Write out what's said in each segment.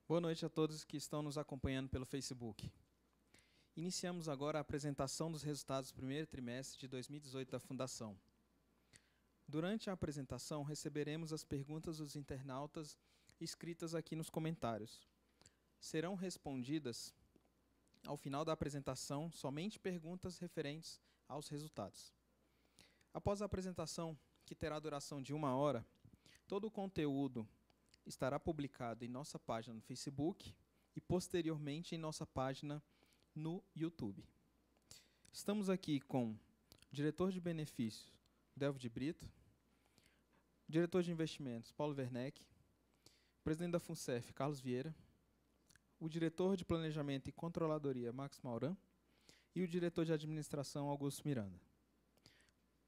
Boa noite a todos que estão nos acompanhando pelo Facebook. Iniciamos agora a apresentação dos resultados do primeiro trimestre de 2018 da Fundação. Durante a apresentação, receberemos as perguntas dos internautas escritas aqui nos comentários. Serão respondidas, ao final da apresentação, somente perguntas referentes aos resultados. Após a apresentação, que terá duração de 1 hora, todo o conteúdo estará publicado em nossa página no Facebook e, posteriormente, em nossa página no YouTube. Estamos aqui com o diretor de benefícios, Delvio de Brito, diretor de investimentos, Paulo Werneck, presidente da FUNCEF, Carlos Vieira, o diretor de planejamento e controladoria, Max Mauran, e o diretor de administração, Augusto Miranda.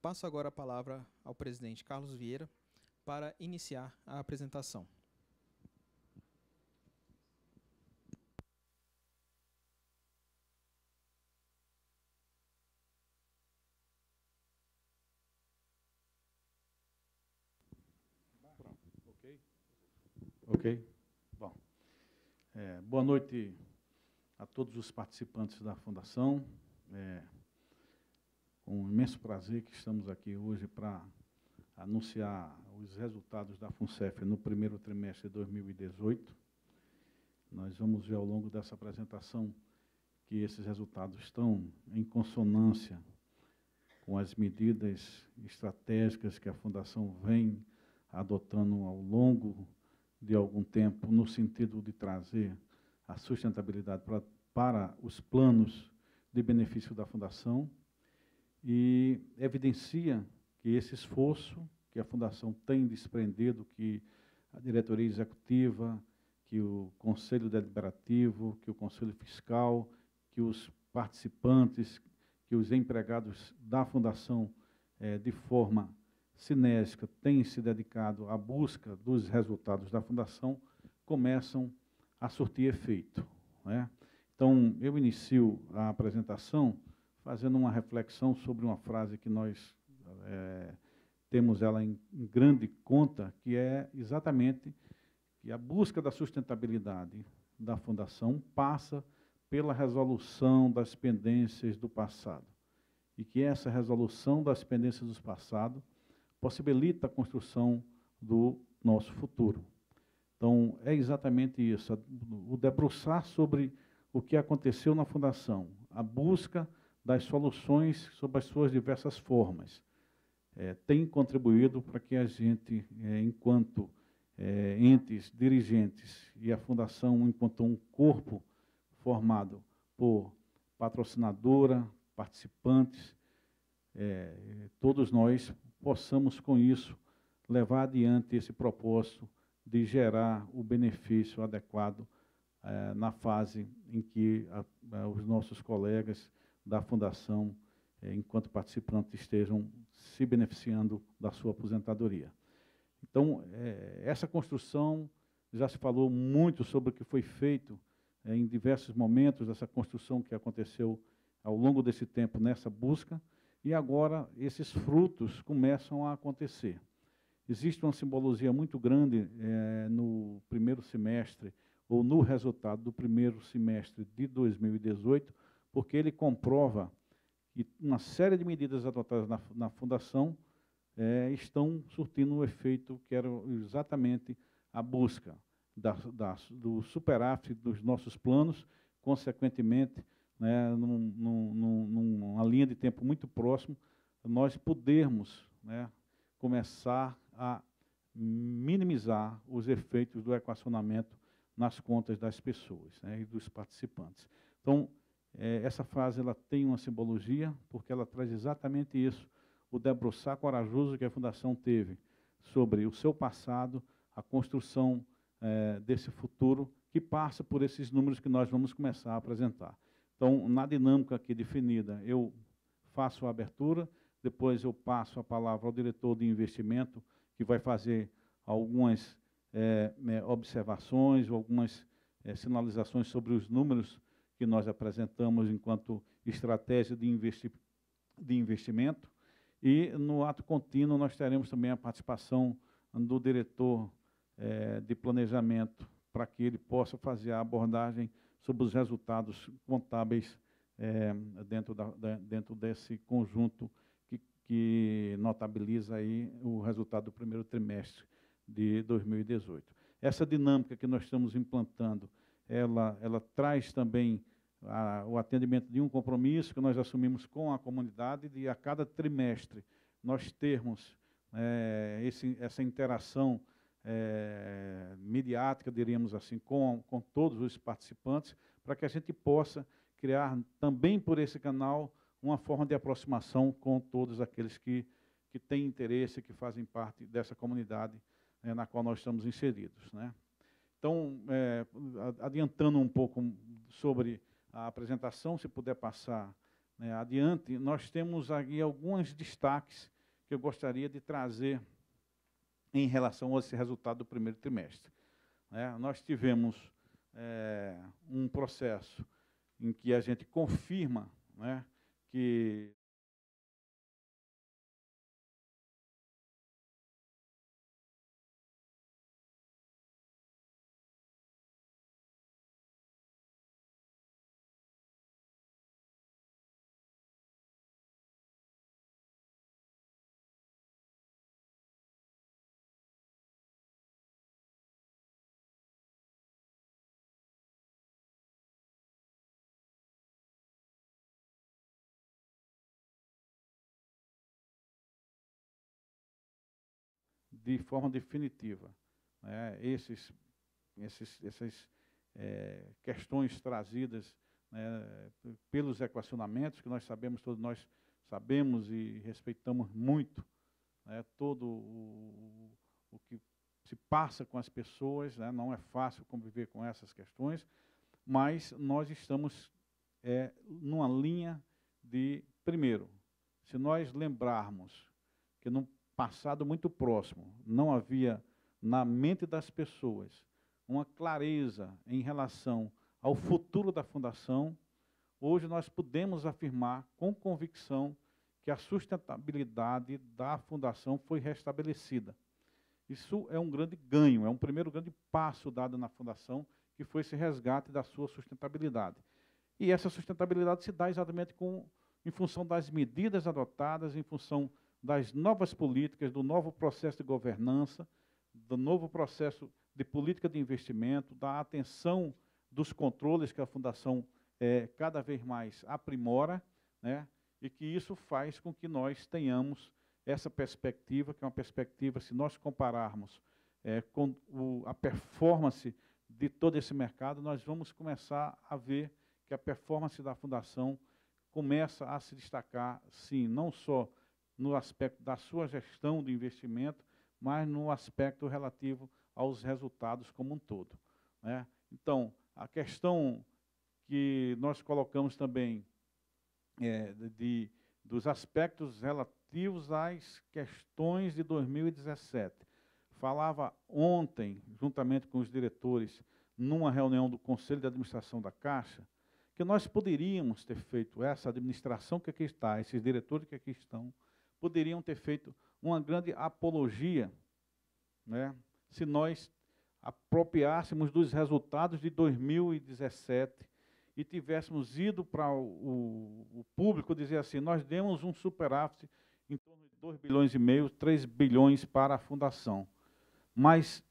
Passo agora a palavra ao presidente Carlos Vieira para iniciar a apresentação. Ok? Bom, boa noite a todos os participantes da Fundação. Com um imenso prazer que estamos aqui hoje para anunciar os resultados da FUNCEF no primeiro trimestre de 2018. Nós vamos ver ao longo dessa apresentação que esses resultados estão em consonância com as medidas estratégicas que a Fundação vem adotando ao longo de algum tempo, no sentido de trazer a sustentabilidade para os planos de benefício da Fundação, e evidencia que esse esforço que a Fundação tem desprendido, que a diretoria executiva, que o Conselho Deliberativo, que o Conselho Fiscal, que os participantes, que os empregados da Fundação, de forma sinérgica, têm se dedicado à busca dos resultados da Fundação, começam a surtir efeito, né? Então, eu inicio a apresentação fazendo uma reflexão sobre uma frase que nós temos ela em grande conta, que é exatamente que a busca da sustentabilidade da Fundação passa pela resolução das pendências do passado, e que essa resolução das pendências do passado possibilita a construção do nosso futuro. Então, é exatamente isso, o debruçar sobre o que aconteceu na Fundação, a busca das soluções sob as suas diversas formas, tem contribuído para que a gente, enquanto entes dirigentes, e a Fundação enquanto um corpo formado por patrocinadora, participantes, todos nós possamos, com isso, levar adiante esse propósito de gerar o benefício adequado na fase em que os nossos colegas da Fundação, enquanto participantes, estejam se beneficiando da sua aposentadoria. Então, essa construção, já se falou muito sobre o que foi feito em diversos momentos dessa construção que aconteceu ao longo desse tempo nessa busca, e agora esses frutos começam a acontecer. Existe uma simbologia muito grande no primeiro semestre, ou no resultado do primeiro semestre de 2018, porque ele comprova que uma série de medidas adotadas na Fundação estão surtindo o efeito que era exatamente a busca do superávit dos nossos planos, consequentemente, né, numa linha de tempo muito próximo, nós podermos, né, começar a minimizar os efeitos do equacionamento nas contas das pessoas, né, e dos participantes. Então, essa frase ela tem uma simbologia, porque ela traz exatamente isso, o debruçar corajoso que a Fundação teve sobre o seu passado, a construção desse futuro, que passa por esses números que nós vamos começar a apresentar. Então, na dinâmica aqui definida, eu faço a abertura, depois eu passo a palavra ao diretor de investimento, que vai fazer algumas observações, algumas sinalizações sobre os números que nós apresentamos enquanto estratégia de investimento. E, no ato contínuo, nós teremos também a participação do diretor de planejamento para que ele possa fazer a abordagem sobre os resultados contábeis dentro desse conjunto que notabiliza aí o resultado do primeiro trimestre de 2018. Essa dinâmica que nós estamos implantando, ela traz também o atendimento de um compromisso que nós assumimos com a comunidade de, a cada trimestre, nós termos essa interação midiática, diríamos assim, com todos os participantes, para que a gente possa criar também por esse canal uma forma de aproximação com todos aqueles que têm interesse, que fazem parte dessa comunidade na qual nós estamos inseridos, né? Então, adiantando um pouco sobre a apresentação, se puder passar adiante, nós temos aqui alguns destaques que eu gostaria de trazer em relação a esse resultado do primeiro trimestre. Nós tivemos um processo em que a gente confirma que de forma definitiva, essas questões trazidas pelos equacionamentos, que nós sabemos, todos nós sabemos e respeitamos muito todo o que se passa com as pessoas, não é fácil conviver com essas questões, mas nós estamos numa linha de, primeiro, se nós lembrarmos que num passado muito próximo não havia na mente das pessoas uma clareza em relação ao futuro da Fundação, hoje nós podemos afirmar com convicção que a sustentabilidade da Fundação foi restabelecida. Isso é um grande ganho, é um primeiro grande passo dado na Fundação, que foi esse resgate da sua sustentabilidade. E essa sustentabilidade se dá exatamente em função das medidas adotadas, em função das novas políticas, do novo processo de governança, do novo processo de política de investimento, da atenção dos controles que a Fundação cada vez mais aprimora, e que isso faz com que nós tenhamos essa perspectiva, que é uma perspectiva, se nós compararmos com a performance de todo esse mercado, nós vamos começar a ver que a performance da Fundação começa a se destacar, sim, não só no aspecto da sua gestão de investimento, mas no aspecto relativo aos resultados como um todo. Então, a questão que nós colocamos também dos aspectos relativos às questões de 2017. Falava ontem, juntamente com os diretores, numa reunião do Conselho de Administração da Caixa, que nós poderíamos ter feito, essa administração que aqui está, esses diretores que aqui estão, poderiam ter feito uma grande apologia, se nós apropriássemos dos resultados de 2017 e tivéssemos ido para o público dizer assim, nós demos um superávit em torno de 2,5 bilhões, 3 bilhões para a Fundação. Mas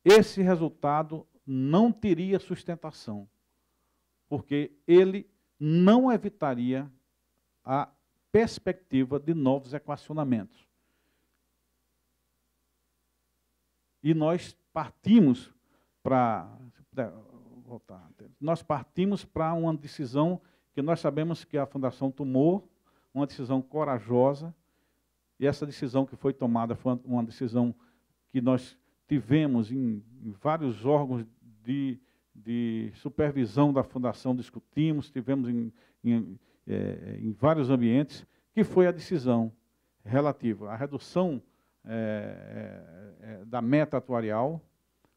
esse resultado não teria sustentação, porque ele não evitaria a perspectiva de novos equacionamentos. E nós partimos para uma decisão que nós sabemos que a Fundação tomou, uma decisão corajosa, e essa decisão que foi tomada foi uma decisão que nós tivemos em vários órgãos de supervisão da Fundação, discutimos, tivemos em vários ambientes, que foi a decisão relativa à redução da meta atuarial,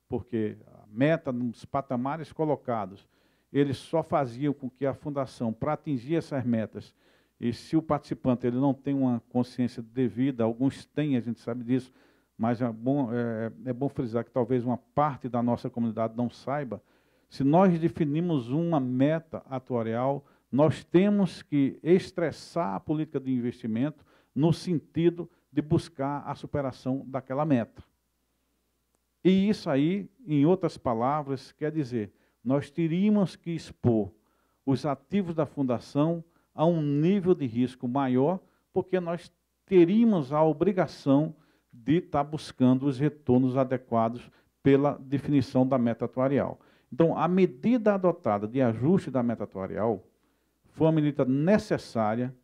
porque a meta nos patamares colocados, eles só faziam com que a Fundação, para atingir essas metas, e se o participante ele não tem uma consciência devida, alguns têm, a gente sabe disso, mas é bom frisar que talvez uma parte da nossa comunidade não saiba. Se nós definimos uma meta atuarial, nós temos que estressar a política de investimento no sentido de buscar a superação daquela meta. E isso aí, em outras palavras, quer dizer, nós teríamos que expor os ativos da fundação a um nível de risco maior, porque nós teríamos a obrigação de estar buscando os retornos adequados pela definição da meta atuarial. Então, a medida adotada de ajuste da meta atuarial foi uma medida necessária,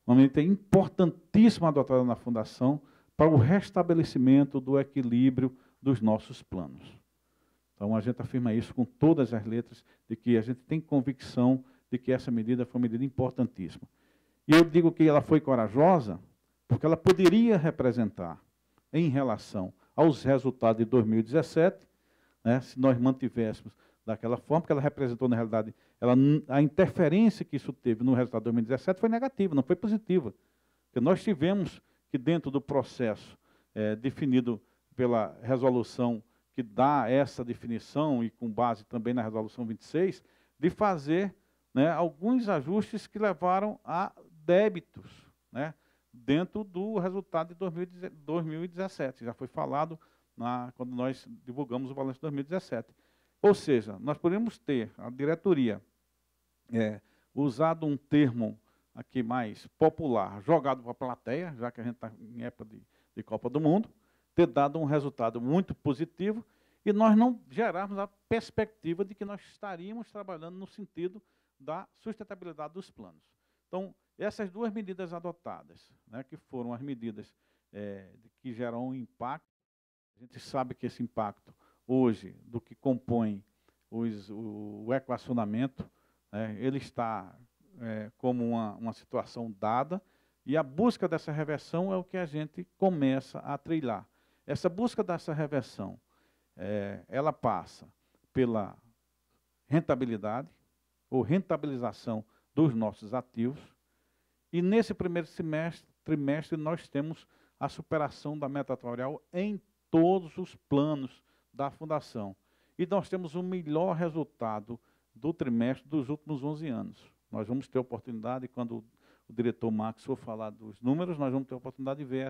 uma medida importantíssima adotada na Fundação para o restabelecimento do equilíbrio dos nossos planos. Então, a gente afirma isso com todas as letras, de que a gente tem convicção de que essa medida foi uma medida importantíssima. E eu digo que ela foi corajosa, porque ela poderia representar, em relação aos resultados de 2017, né, se nós mantivéssemos daquela forma, porque ela representou, na realidade, a interferência que isso teve no resultado de 2017 foi negativa, não foi positiva. Porque nós tivemos que, dentro do processo definido pela resolução que dá essa definição, e com base também na resolução 26, de fazer, né, alguns ajustes que levaram a débitos, né, dentro do resultado de 2017. Já foi falado quando nós divulgamos o balanço de 2017. Ou seja, nós podemos ter, a diretoria, usado um termo aqui mais popular, jogado para a plateia, já que a gente está em época de Copa do Mundo, ter dado um resultado muito positivo, e nós não gerarmos a perspectiva de que nós estaríamos trabalhando no sentido da sustentabilidade dos planos. Então, essas duas medidas adotadas, né, que foram as medidas que geram um impacto, a gente sabe que esse impacto, hoje, do que compõe o equacionamento, ele está como uma situação dada, e a busca dessa reversão é o que a gente começa a trilhar. Essa busca dessa reversão, ela passa pela rentabilidade, ou rentabilização dos nossos ativos, e nesse primeiro trimestre nós temos a superação da meta atuarial em todos os planos da Fundação. E nós temos o melhor resultado do trimestre dos últimos 11 anos. Nós vamos ter a oportunidade, quando o diretor Max for falar dos números, nós vamos ter a oportunidade de ver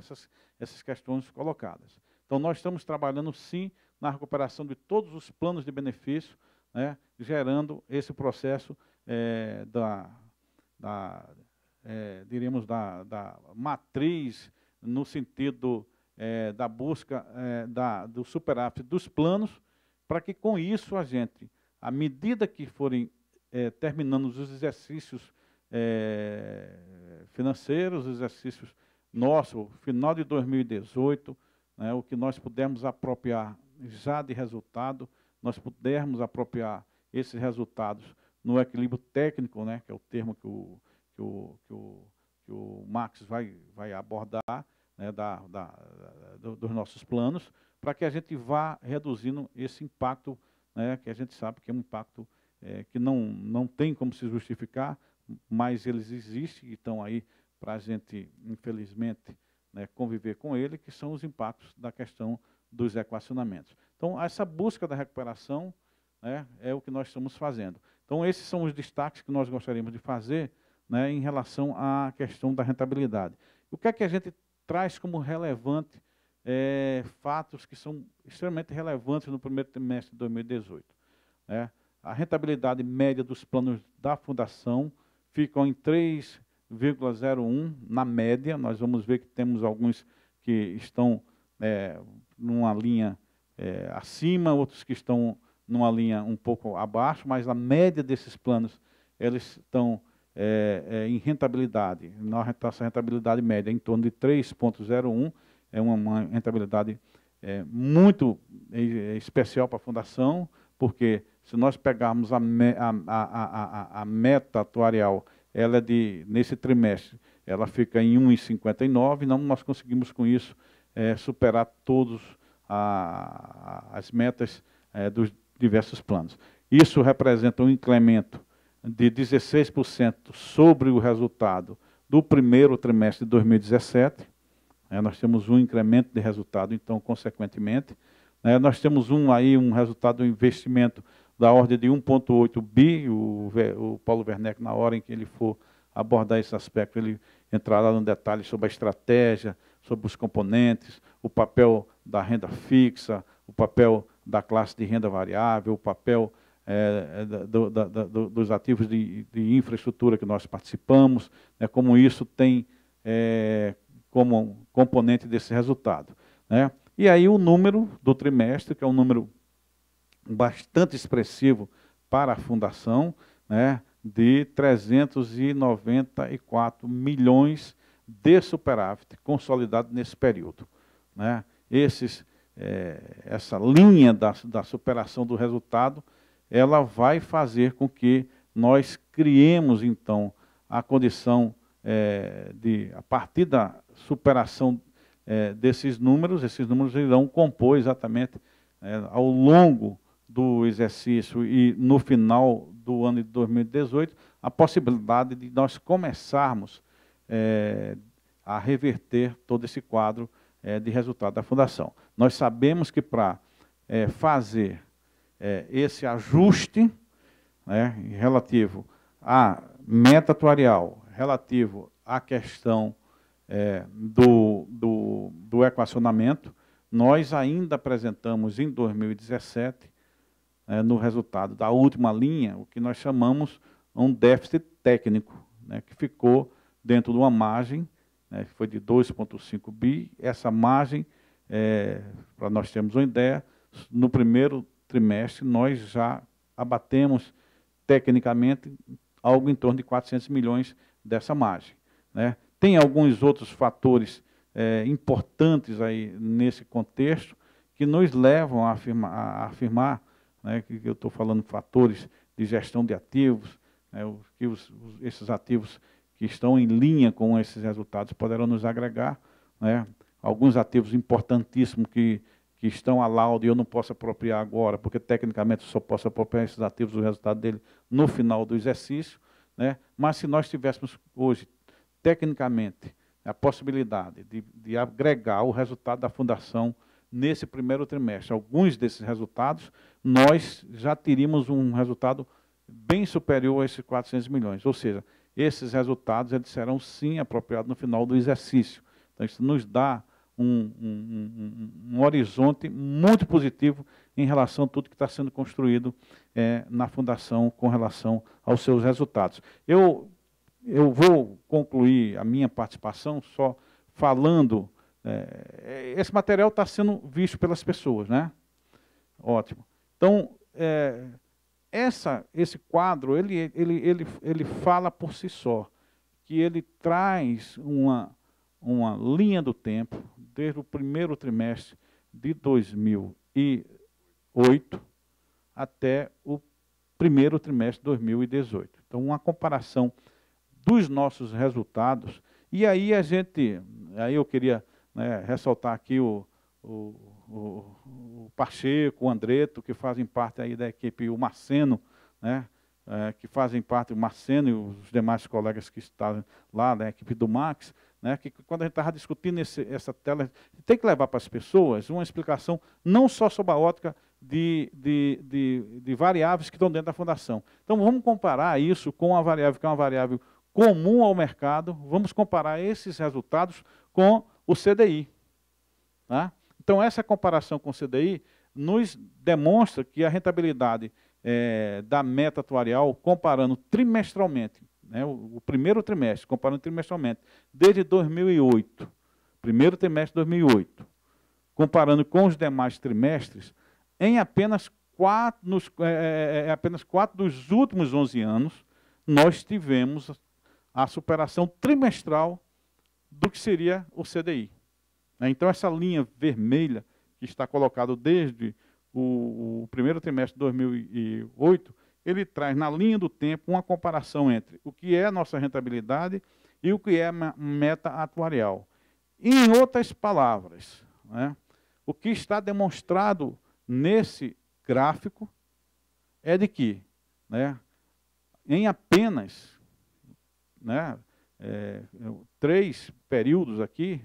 essas questões colocadas. Então, nós estamos trabalhando, sim, na recuperação de todos os planos de benefício, né, gerando esse processo diríamos, da matriz, no sentido da busca do superávit dos planos, para que com isso a gente, à medida que forem terminando os exercícios financeiros, os exercícios nossos, final de 2018, né, o que nós pudermos apropriar já de resultado, nós pudermos apropriar esses resultados no equilíbrio técnico, né, que é o termo que o Max vai abordar, né, dos nossos planos, para que a gente vá reduzindo esse impacto, né, que a gente sabe que é um impacto que não tem como se justificar, mas eles existem e estão aí para a gente, infelizmente, né, conviver com ele, que são os impactos da questão dos equacionamentos. Então, essa busca da recuperação, né, é o que nós estamos fazendo. Então, esses são os destaques que nós gostaríamos de fazer, né, em relação à questão da rentabilidade. O que é que a gente traz como relevante, fatos que são extremamente relevantes no primeiro trimestre de 2018? Né? A rentabilidade média dos planos da Fundação ficam em 3,01 na média. Nós vamos ver que temos alguns que estão numa linha acima, outros que estão numa linha um pouco abaixo, mas a média desses planos, eles estão em rentabilidade. Nossa rentabilidade média é em torno de 3,01, é uma rentabilidade muito especial para a Fundação, porque se nós pegarmos a meta atuarial, ela nesse trimestre, ela fica em 1,59, não nós conseguimos com isso superar todas as metas dos diversos planos. Isso representa um incremento de 16% sobre o resultado do primeiro trimestre de 2017, Nós temos um incremento de resultado, então, consequentemente. Nós temos um resultado do investimento da ordem de 1,8 bi. O Paulo Werneck, na hora em que ele for abordar esse aspecto, ele entrará no detalhe sobre a estratégia, sobre os componentes, o papel da renda fixa, o papel da classe de renda variável, o papel dos ativos de infraestrutura que nós participamos, como isso tem como componente desse resultado. E aí o número do trimestre, que é um número bastante expressivo para a fundação, de 394 milhões de superávit consolidado nesse período. Essa linha da superação do resultado, ela vai fazer com que nós criemos, então, a condição a partir da superação esses números irão compor exatamente ao longo do exercício e no final do ano de 2018, a possibilidade de nós começarmos a reverter todo esse quadro de resultado da Fundação. Nós sabemos que para fazer esse ajuste relativo à meta atuarial, relativo à questão do equacionamento, nós ainda apresentamos em 2017, no resultado da última linha, o que nós chamamos um déficit técnico, que ficou dentro de uma margem, que foi de 2,5 bi. Essa margem, para nós termos uma ideia, no primeiro trimestre nós já abatemos tecnicamente algo em torno de 400 milhões dessa margem. Tem alguns outros fatores importantes aí nesse contexto que nos levam a afirmar que eu estou falando fatores de gestão de ativos, esses ativos que estão em linha com esses resultados poderão nos agregar, alguns ativos importantíssimos que estão a laudo e eu não posso apropriar agora, porque tecnicamente eu só posso apropriar esses ativos, o resultado dele no final do exercício, mas se nós tivéssemos hoje, tecnicamente, a possibilidade de agregar o resultado da Fundação nesse primeiro trimestre, alguns desses resultados, nós já teríamos um resultado bem superior a esses 400 milhões. Ou seja, esses resultados eles serão sim apropriados no final do exercício. Então, isso nos dá um horizonte muito positivo em relação a tudo que está sendo construído na Fundação com relação aos seus resultados. Eu vou concluir a minha participação só falando. Esse material está sendo visto pelas pessoas, Ótimo. Então, esse quadro, ele fala por si só, que ele traz uma linha do tempo, desde o primeiro trimestre de 2008 até o primeiro trimestre de 2018. Então, uma comparação dos nossos resultados, e aí eu queria ressaltar aqui o Pacheco, o Andreto, que fazem parte aí da equipe, o Marceno, que fazem parte, o Marceno e os demais colegas que estavam lá, da equipe do Max, que quando a gente estava discutindo essa tela, tem que levar para as pessoas uma explicação não só sobre a ótica de variáveis que estão dentro da Fundação. Então, vamos comparar isso com a variável, que é uma variável comum ao mercado, vamos comparar esses resultados com o CDI. Então, essa comparação com o CDI nos demonstra que a rentabilidade da meta atuarial, comparando trimestralmente, o primeiro trimestre, comparando trimestralmente, desde 2008, primeiro trimestre de 2008, comparando com os demais trimestres, em apenas 4 dos últimos 11 anos, nós tivemos a superação trimestral do que seria o CDI. Então, essa linha vermelha que está colocada desde o primeiro trimestre de 2008, ele traz na linha do tempo uma comparação entre o que é a nossa rentabilidade e o que é a meta atuarial. Em outras palavras, o que está demonstrado nesse gráfico é de que, em apenas 3 períodos aqui,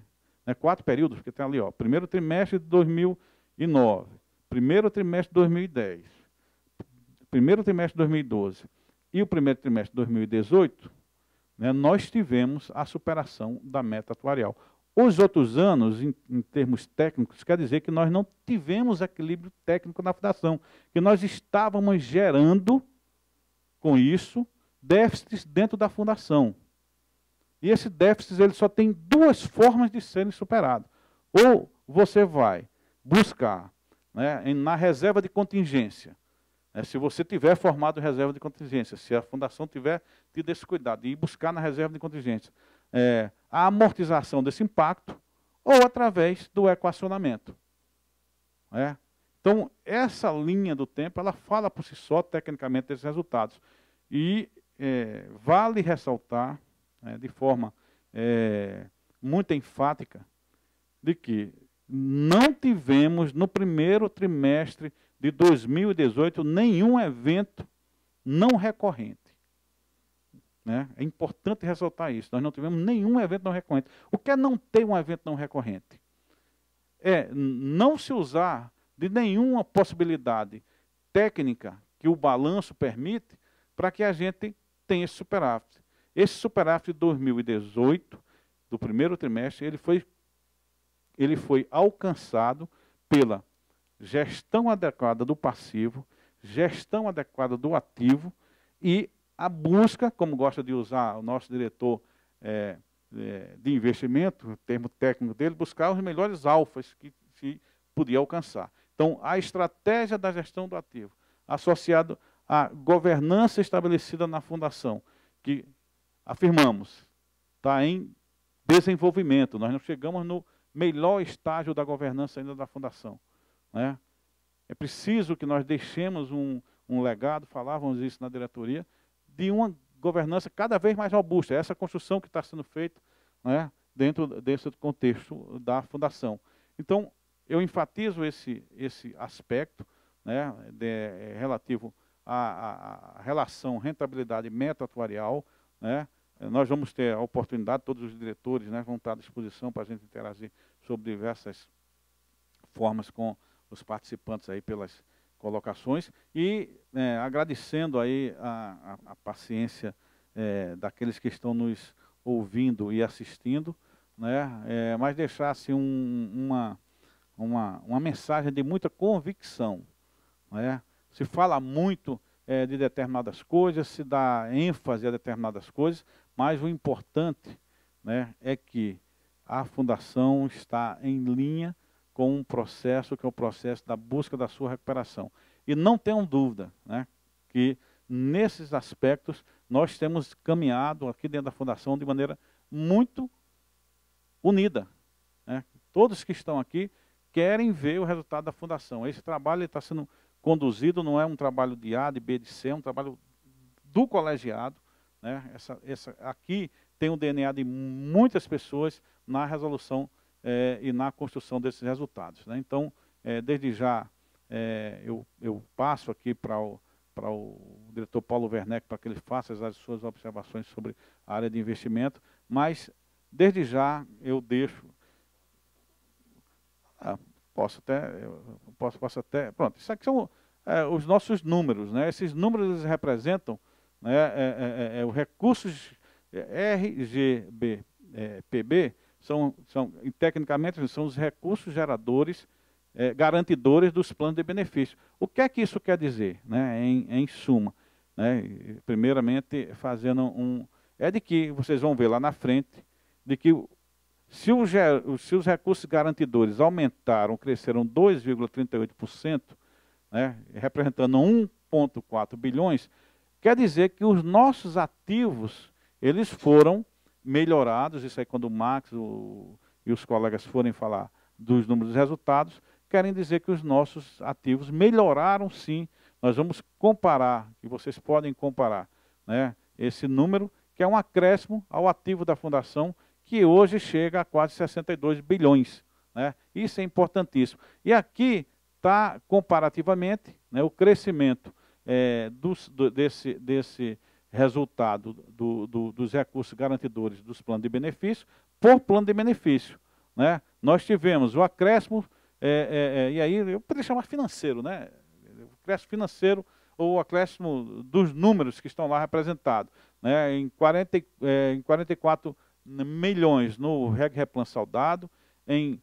né, 4 períodos, porque tem ali, ó, primeiro trimestre de 2009, primeiro trimestre de 2010, primeiro trimestre de 2012 e o primeiro trimestre de 2018, né, nós tivemos a superação da meta atuarial. Os outros anos, em termos técnicos, quer dizer que nós não tivemos equilíbrio técnico na fundação, que nós estávamos gerando, com isso, déficits dentro da fundação. E esse déficit ele só tem 2 formas de serem superados. Ou você vai buscar, né, na reserva de contingência, né, se você tiver formado reserva de contingência, se a fundação tiver tido esse cuidado, e buscar na reserva de contingência a amortização desse impacto, ou através do equacionamento. Né? Então, essa linha do tempo, ela fala por si só, tecnicamente, desses resultados. E vale ressaltar, de forma muito enfática, de que não tivemos, no primeiro trimestre de 2018, nenhum evento não recorrente. Né? É importante ressaltar isso. Nós não tivemos nenhum evento não recorrente. O que é não ter um evento não recorrente? É não se usar de nenhuma possibilidade técnica que o balanço permite para que a gente tenha esse superávit. Esse superávit de 2018, do primeiro trimestre, ele foi alcançado pela gestão adequada do passivo, gestão adequada do ativo e a busca, como gosta de usar o nosso diretor de investimento, o termo técnico dele, buscar os melhores alfas que se podia alcançar. Então, a estratégia da gestão do ativo, associado à governança estabelecida na fundação, que afirmamos, está em desenvolvimento, nós não chegamos no melhor estágio da governança ainda da fundação. Né? É preciso que nós deixemos um legado, falávamos isso na diretoria, de uma governança cada vez mais robusta. Essa construção que está sendo feita, né, dentro desse contexto da fundação. Então, eu enfatizo esse aspecto, né, relativo à relação rentabilidade-meta atuarial. Né. Nós vamos ter a oportunidade, todos os diretores, né, vão estar à disposição para a gente interagir sobre diversas formas com os participantes aí pelas colocações e agradecendo aí a paciência daqueles que estão nos ouvindo e assistindo, né, mas deixar assim, uma mensagem de muita convicção. Né? Se fala muito de determinadas coisas, se dá ênfase a determinadas coisas, mas o importante, né, é que a fundação está em linha com um processo que é o processo da busca da sua recuperação. E não tenham dúvida, né, que nesses aspectos nós temos caminhado aqui dentro da fundação de maneira muito unida. Né? Todos que estão aqui querem ver o resultado da fundação. Esse trabalho está sendo conduzido, não é um trabalho de A, de B, de C, é um trabalho do colegiado. Né? Aqui tem o DNA de muitas pessoas na resolução e na construção desses resultados. Né? Então, desde já, eu passo aqui para o diretor Paulo Werneck para que ele faça as suas observações sobre a área de investimento, mas, desde já, eu deixo... posso até... Pronto, isso aqui são os nossos números. Né? Esses números eles representam, né, os recursos RGB-PB, tecnicamente, são os recursos geradores, garantidores dos planos de benefício. O que é que isso quer dizer, né, em suma? Né, primeiramente, fazendo é de que, vocês vão ver lá na frente, de que se os recursos garantidores aumentaram, cresceram 2,38%, né, representando 1,4 bilhões, quer dizer que os nossos ativos, eles foram melhorados. Isso aí quando o Max e os colegas forem falar dos números dos resultados, querem dizer que os nossos ativos melhoraram sim. Nós vamos comparar, e vocês podem comparar, né, esse número, que é um acréscimo ao ativo da fundação, que hoje chega a quase 62 bilhões. Né? Isso é importantíssimo. E aqui está, comparativamente, né, o crescimento desse resultado dos recursos garantidores dos planos de benefício por plano de benefício. né, nós tivemos o acréscimo, e aí eu poderia chamar financeiro, né, o acréscimo financeiro ou o acréscimo dos números que estão lá representados, né, em 44 milhões no Reg Replan Soldado, em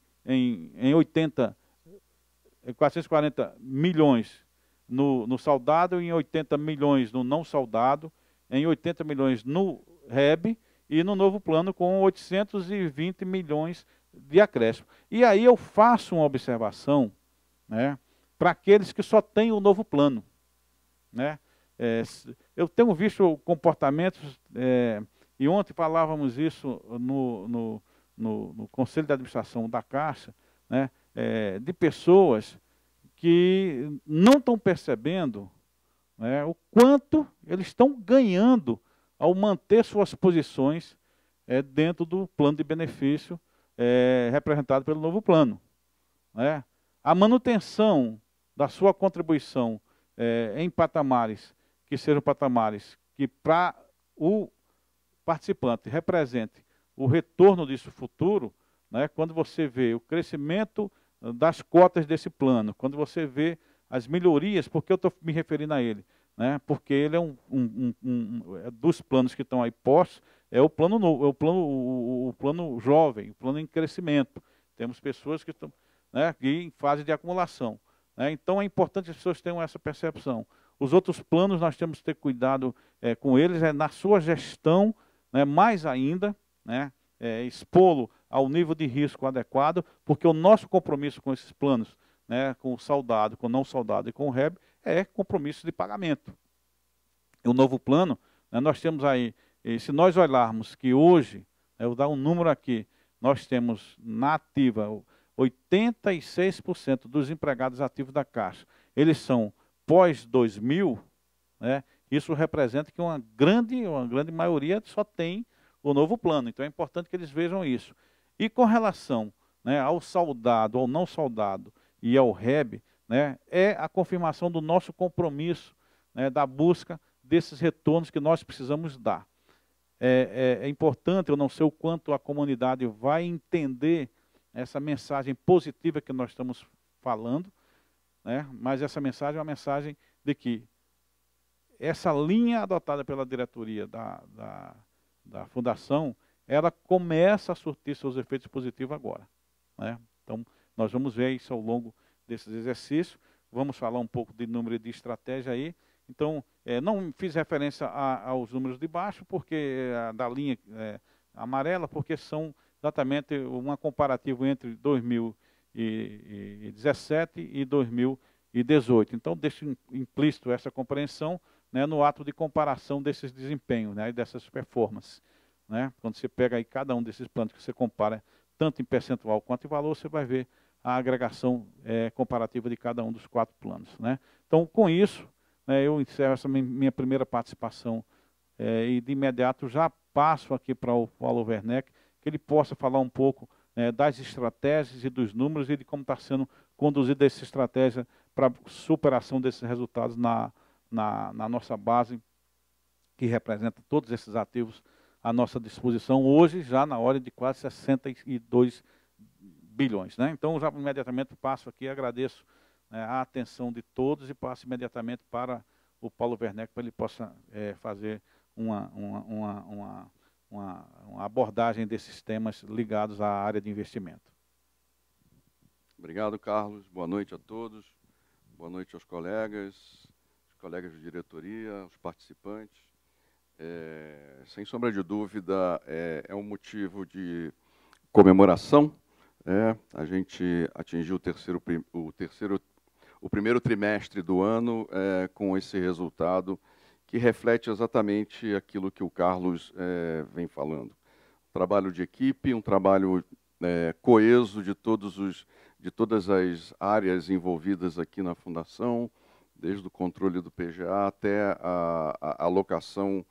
440 milhões no soldado, em 80 milhões no não soldado, em 80 milhões no REB e no novo plano com 820 milhões de acréscimo. E aí eu faço uma observação, né, para aqueles que só têm o novo plano, né? Eu tenho visto comportamentos, e ontem falávamos isso no Conselho de Administração da Caixa, né, de pessoas que não estão percebendo, né, o quanto eles estão ganhando ao manter suas posições dentro do plano de benefício representado pelo novo plano, né? A manutenção da sua contribuição em patamares que sejam patamares que para o participante represente o retorno disso futuro, né, quando você vê o crescimento das cotas desse plano, quando você vê as melhorias, por que eu estou me referindo a ele? Né, porque ele é dos planos que estão aí postos, é o plano novo, o plano jovem, o plano em crescimento. Temos pessoas que estão, né, em fase de acumulação, né, então é importante que as pessoas tenham essa percepção. Os outros planos nós temos que ter cuidado com eles, na sua gestão, né, mais ainda, né, expô-lo ao nível de risco adequado, porque o nosso compromisso com esses planos, né, com o soldado, com o não soldado e com o REB, é compromisso de pagamento. O novo plano, né, nós temos aí, se nós olharmos que hoje, eu vou dar um número aqui, nós temos na ativa 86% dos empregados ativos da Caixa, eles são pós-2000, né, isso representa que uma grande maioria só tem o novo plano. Então é importante que eles vejam isso. E com relação, né, ao soldado, ao não soldado e ao REB, né, é a confirmação do nosso compromisso, né, da busca desses retornos que nós precisamos dar. É importante, eu não sei o quanto a comunidade vai entender essa mensagem positiva que nós estamos falando, né, mas essa mensagem é uma mensagem de que essa linha adotada pela diretoria da Fundação, ela começa a surtir seus efeitos positivos agora, né? Então, nós vamos ver isso ao longo desses exercícios, vamos falar um pouco de número de estratégia aí. Então, não fiz referência aos números de baixo, porque da linha amarela, porque são exatamente uma comparativa entre 2017 e 2018. Então, deixo implícito essa compreensão, né, no ato de comparação desses desempenhos, né, e dessas performances, né? Quando você pega aí cada um desses planos que você compara, tanto em percentual quanto em valor, você vai ver a agregação comparativa de cada um dos 4 planos, né? Então, com isso, né, eu encerro essa minha primeira participação e de imediato já passo aqui para o Paulo Werneck, que ele possa falar um pouco das estratégias e dos números e de como está sendo conduzida essa estratégia para a superação desses resultados na nossa base, que representa todos esses ativos à nossa disposição, hoje já na ordem de quase 62 bilhões. Né? Então, já imediatamente passo aqui, agradeço a atenção de todos e passo imediatamente para o Paulo Werneck, para ele possa fazer uma abordagem desses temas ligados à área de investimento. Obrigado, Carlos. Boa noite a todos. Boa noite aos colegas de diretoria, aos participantes. Sem sombra de dúvida, é um motivo de comemoração. A gente atingiu o primeiro trimestre do ano com esse resultado que reflete exatamente aquilo que o Carlos vem falando. Trabalho de equipe, um trabalho coeso de todas as áreas envolvidas aqui na Fundação, desde o controle do PGA até a alocação,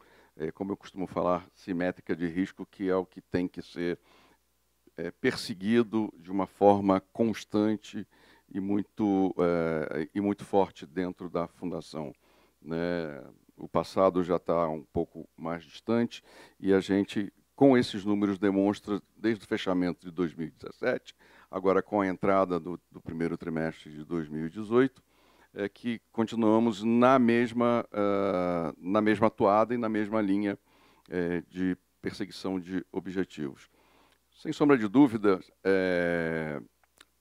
como eu costumo falar, simétrica de risco, que é o que tem que ser perseguido de uma forma constante e muito forte dentro da Fundação. Né? O passado já está um pouco mais distante e a gente com esses números, demonstra, desde o fechamento de 2017, agora com a entrada do primeiro trimestre de 2018, que continuamos na mesma toada e na mesma linha de perseguição de objetivos. Sem sombra de dúvida,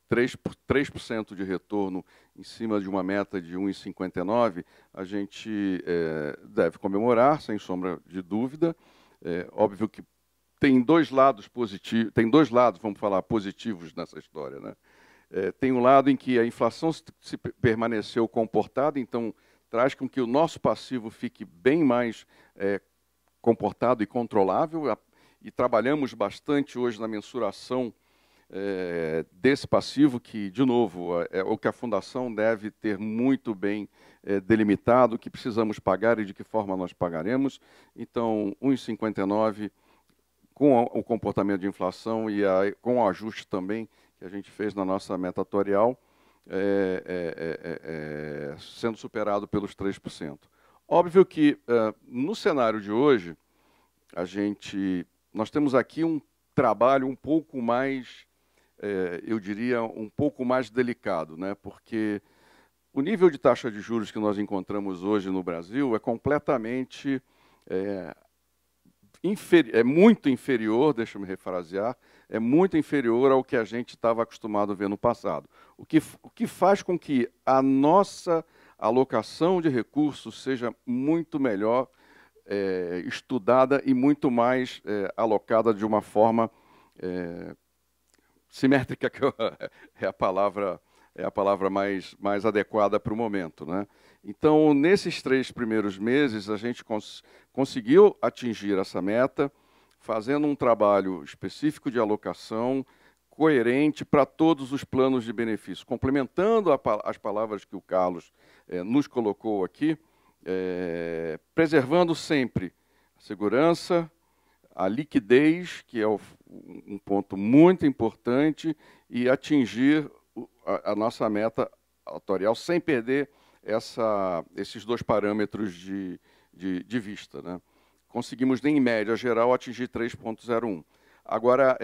3% de retorno em cima de uma meta de 1,59, a gente deve comemorar, sem sombra de dúvida. Óbvio que tem dois lados positivos, vamos falar, positivos nessa história, né? Tem um lado em que a inflação se permaneceu comportada, então traz com que o nosso passivo fique bem mais comportado e controlável, e trabalhamos bastante hoje na mensuração desse passivo, que, de novo, é o que a Fundação deve ter muito bem delimitado, o que precisamos pagar e de que forma nós pagaremos. Então, 1,59, com o comportamento de inflação e com o ajuste também que a gente fez na nossa meta atuarial, sendo superado pelos 3%. Óbvio que, no cenário de hoje, nós temos aqui um trabalho um pouco mais, eu diria, um pouco mais delicado, né? Porque o nível de taxa de juros que nós encontramos hoje no Brasil é completamente, muito inferior, deixa eu me refrasear, é muito inferior ao que a gente estava acostumado a ver no passado. O que faz com que a nossa alocação de recursos seja muito melhor estudada e muito mais alocada de uma forma simétrica, que é a palavra mais adequada para o momento, né? Então, nesses 3 primeiros meses, a gente conseguiu atingir essa meta, fazendo um trabalho específico de alocação, coerente para todos os planos de benefício, complementando as palavras que o Carlos nos colocou aqui, preservando sempre a segurança, a liquidez, que é um ponto muito importante, e atingir a nossa meta atuarial sem perder esses 2 parâmetros de vista, né? Conseguimos, em média geral, atingir 3,01. Agora,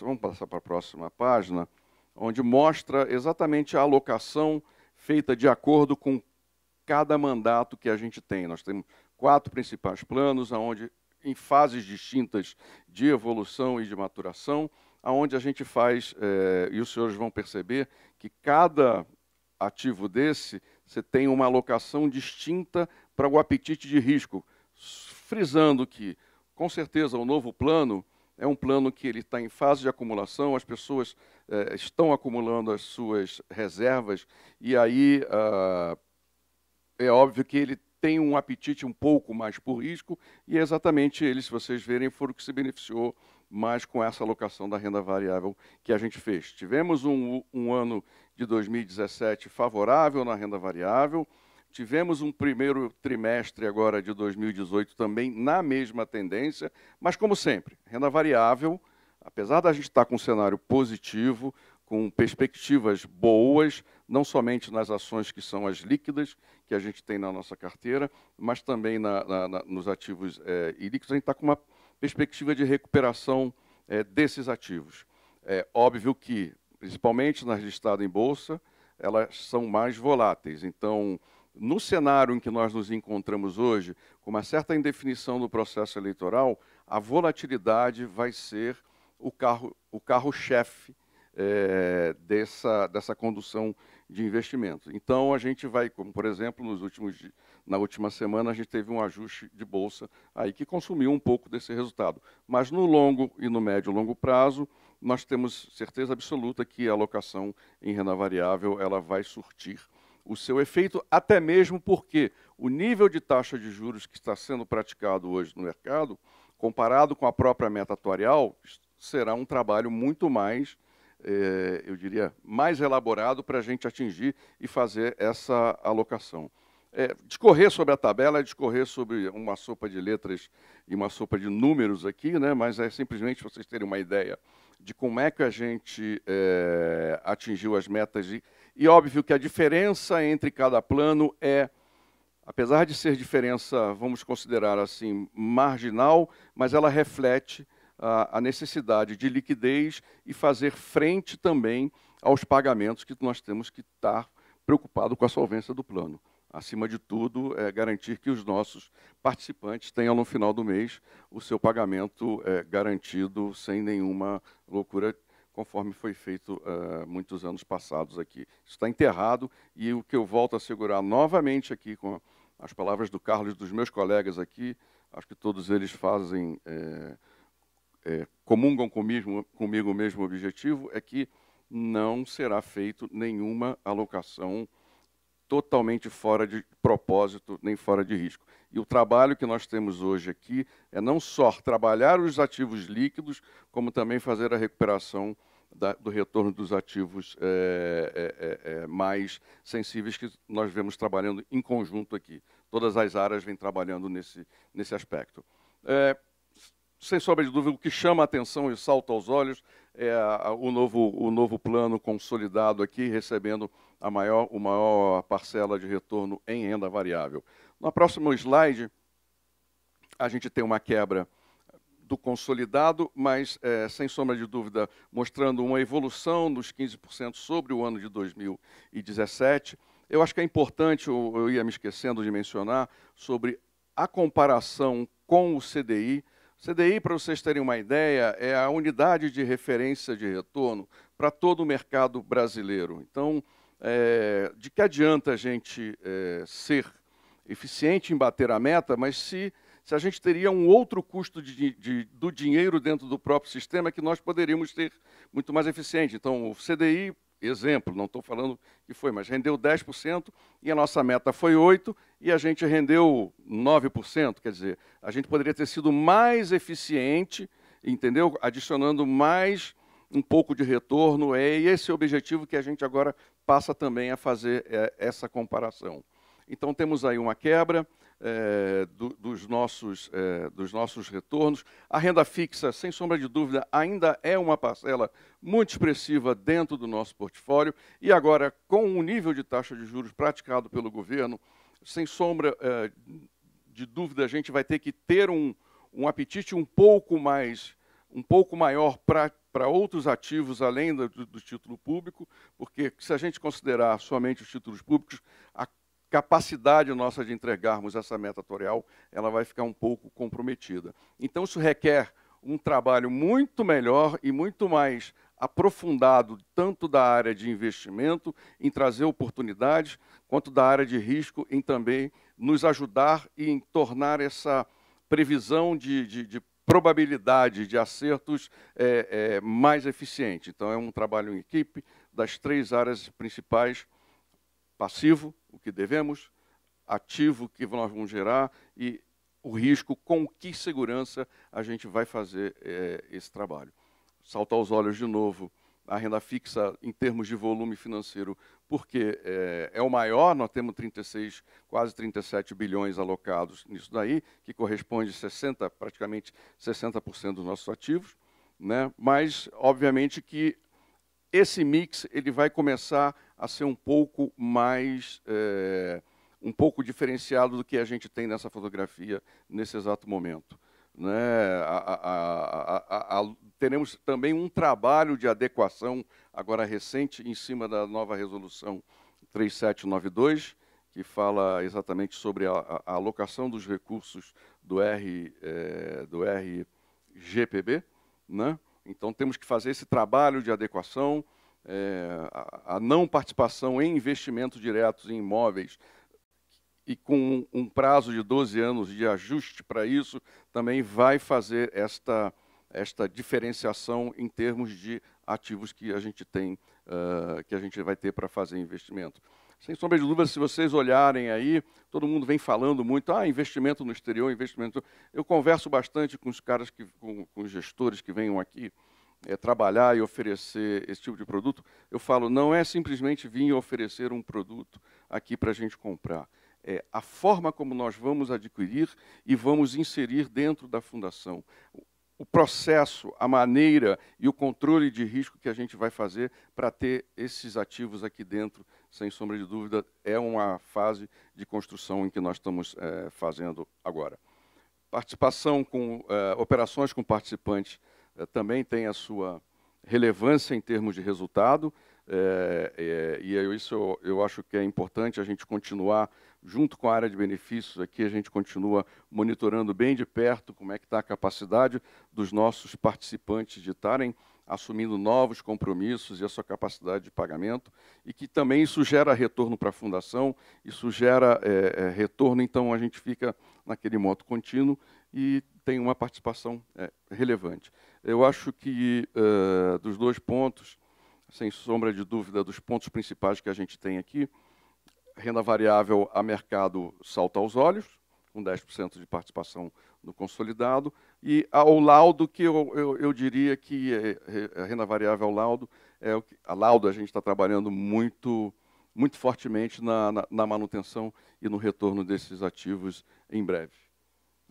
vamos passar para a próxima página, onde mostra exatamente a alocação feita de acordo com cada mandato que a gente tem. Nós temos 4 principais planos, onde, em fases distintas de evolução e de maturação, onde a gente faz, e os senhores vão perceber que cada ativo desse, você tem uma alocação distinta para o apetite de risco, frisando que, com certeza, o novo plano é um plano que ele está em fase de acumulação, as pessoas estão acumulando as suas reservas, e aí é óbvio que ele tem um apetite um pouco mais por risco, e é exatamente ele, se vocês verem, foi o que se beneficiou mais com essa alocação da renda variável que a gente fez. Tivemos um ano de 2017 favorável na renda variável, tivemos um primeiro trimestre agora de 2018 também na mesma tendência, mas como sempre, renda variável, apesar da gente estar com um cenário positivo, com perspectivas boas, não somente nas ações que são as líquidas, que a gente tem na nossa carteira, mas também nos ativos ilíquidos, a gente está com uma perspectiva de recuperação desses ativos. É óbvio que, principalmente nas listadas em bolsa, elas são mais voláteis. Então, no cenário em que nós nos encontramos hoje, com uma certa indefinição do processo eleitoral, a volatilidade vai ser o carro-chefe dessa condução de investimento. Então, a gente vai, como por exemplo, na última semana, a gente teve um ajuste de bolsa aí que consumiu um pouco desse resultado. Mas no longo e no médio e longo prazo, nós temos certeza absoluta que a alocação em renda variável ela vai surtir o seu efeito, até mesmo porque o nível de taxa de juros que está sendo praticado hoje no mercado, comparado com a própria meta atuarial, será um trabalho muito mais, eu diria, mais elaborado para a gente atingir e fazer essa alocação. Discorrer sobre a tabela é discorrer sobre uma sopa de letras e uma sopa de números aqui, né? Mas é simplesmente para vocês terem uma ideia de como é que a gente atingiu as metas. E óbvio que a diferença entre cada plano é apesar de ser diferença, vamos considerar assim, marginal, mas ela reflete a necessidade de liquidez e fazer frente também aos pagamentos que nós temos que estar preocupados com a solvência do plano. Acima de tudo, é garantir que os nossos participantes tenham, no final do mês, o seu pagamento garantido sem nenhuma loucura, conforme foi feito muitos anos passados aqui. Isso está enterrado, e o que eu volto a assegurar novamente aqui, com as palavras do Carlos e dos meus colegas aqui, acho que todos eles fazem, comungam comigo o mesmo objetivo, é que não será feito nenhuma alocação totalmente fora de propósito, nem fora de risco. E o trabalho que nós temos hoje aqui é não só trabalhar os ativos líquidos, como também fazer a recuperação do retorno dos ativos mais sensíveis, que nós vemos trabalhando em conjunto aqui. Todas as áreas vêm trabalhando nesse aspecto. Sem sombra de dúvida, o que chama a atenção e salta aos olhos é o novo plano consolidado aqui, recebendo a maior parcela de retorno em renda variável. No próximo slide, a gente tem uma quebra do consolidado, mas, sem sombra de dúvida, mostrando uma evolução dos 15% sobre o ano de 2017. Eu acho que é importante, eu ia me esquecendo de mencionar, sobre a comparação com o CDI. CDI, para vocês terem uma ideia, é a unidade de referência de retorno para todo o mercado brasileiro. Então, de que adianta a gente ser eficiente em bater a meta, mas se a gente teria um outro custo do dinheiro dentro do próprio sistema que nós poderíamos ter muito mais eficiente. Então, o CDI, exemplo, não estou falando que foi, mas rendeu 10% e a nossa meta foi 8% e a gente rendeu 9%. Quer dizer, a gente poderia ter sido mais eficiente, entendeu? Adicionando mais um pouco de retorno. É esse o objetivo que a gente agora passa também a fazer essa comparação. Então, temos aí uma quebra dos nossos retornos. A renda fixa, sem sombra de dúvida, ainda é uma parcela muito expressiva dentro do nosso portfólio, e agora, com o nível de taxa de juros praticado pelo governo, sem sombra de dúvida, a gente vai ter que ter um apetite um pouco maior para outros ativos além do título público, porque se a gente considerar somente os títulos públicos, a capacidade nossa de entregarmos essa meta atuarial, ela vai ficar um pouco comprometida. Então, isso requer um trabalho muito melhor e muito mais aprofundado, tanto da área de investimento, em trazer oportunidades, quanto da área de risco, em também nos ajudar e em tornar essa previsão de probabilidade de acertos mais eficiente. Então, é um trabalho em equipe das 3 áreas principais: passivo, o que devemos, ativo, o que nós vamos gerar, e o risco, com que segurança a gente vai fazer esse trabalho. Salta aos olhos de novo a renda fixa em termos de volume financeiro, porque é o maior, nós temos quase 37 bilhões alocados nisso daí, que corresponde a praticamente 60% dos nossos ativos, né? Mas, obviamente, que esse mix ele vai começar a ser um pouco mais, um pouco diferenciado do que a gente tem nessa fotografia nesse exato momento, né? Teremos também um trabalho de adequação agora recente em cima da nova resolução 3792, que fala exatamente sobre a alocação dos recursos do RGPB, né? Então, temos que fazer esse trabalho de adequação, a não participação em investimentos diretos em imóveis, e com um prazo de 12 anos de ajuste para isso, também vai fazer esta diferenciação em termos de ativos que a gente tem, que a gente vai ter para fazer investimento. Sem sombra de dúvida, se vocês olharem aí, todo mundo vem falando muito, investimento no exterior, investimento... Eu converso bastante com os caras, com os gestores que venham aqui trabalhar e oferecer esse tipo de produto. Eu falo, não é simplesmente vir oferecer um produto aqui para a gente comprar. É a forma como nós vamos adquirir e vamos inserir dentro da fundação. o processo, a maneira e o controle de risco que a gente vai fazer para ter esses ativos aqui dentro, sem sombra de dúvida, é uma fase de construção em que nós estamos fazendo agora. Participação com operações com participantes também tem a sua relevância em termos de resultado, e isso eu acho que é importante a gente continuar, junto com a área de benefícios aqui, a gente continua monitorando bem de perto como é que está a capacidade dos nossos participantes de estarem assumindo novos compromissos e a sua capacidade de pagamento, e que também isso gera retorno para a fundação, isso gera retorno, então a gente fica naquele modo contínuo e tem uma participação relevante. Eu acho que dos dois pontos, sem sombra de dúvida, dos pontos principais que a gente tem aqui, renda variável a mercado salta aos olhos, com 10% de participação no consolidado, e ao laudo, que eu diria que a renda variável ao laudo, a laudo a gente está trabalhando muito fortemente na manutenção e no retorno desses ativos em breve.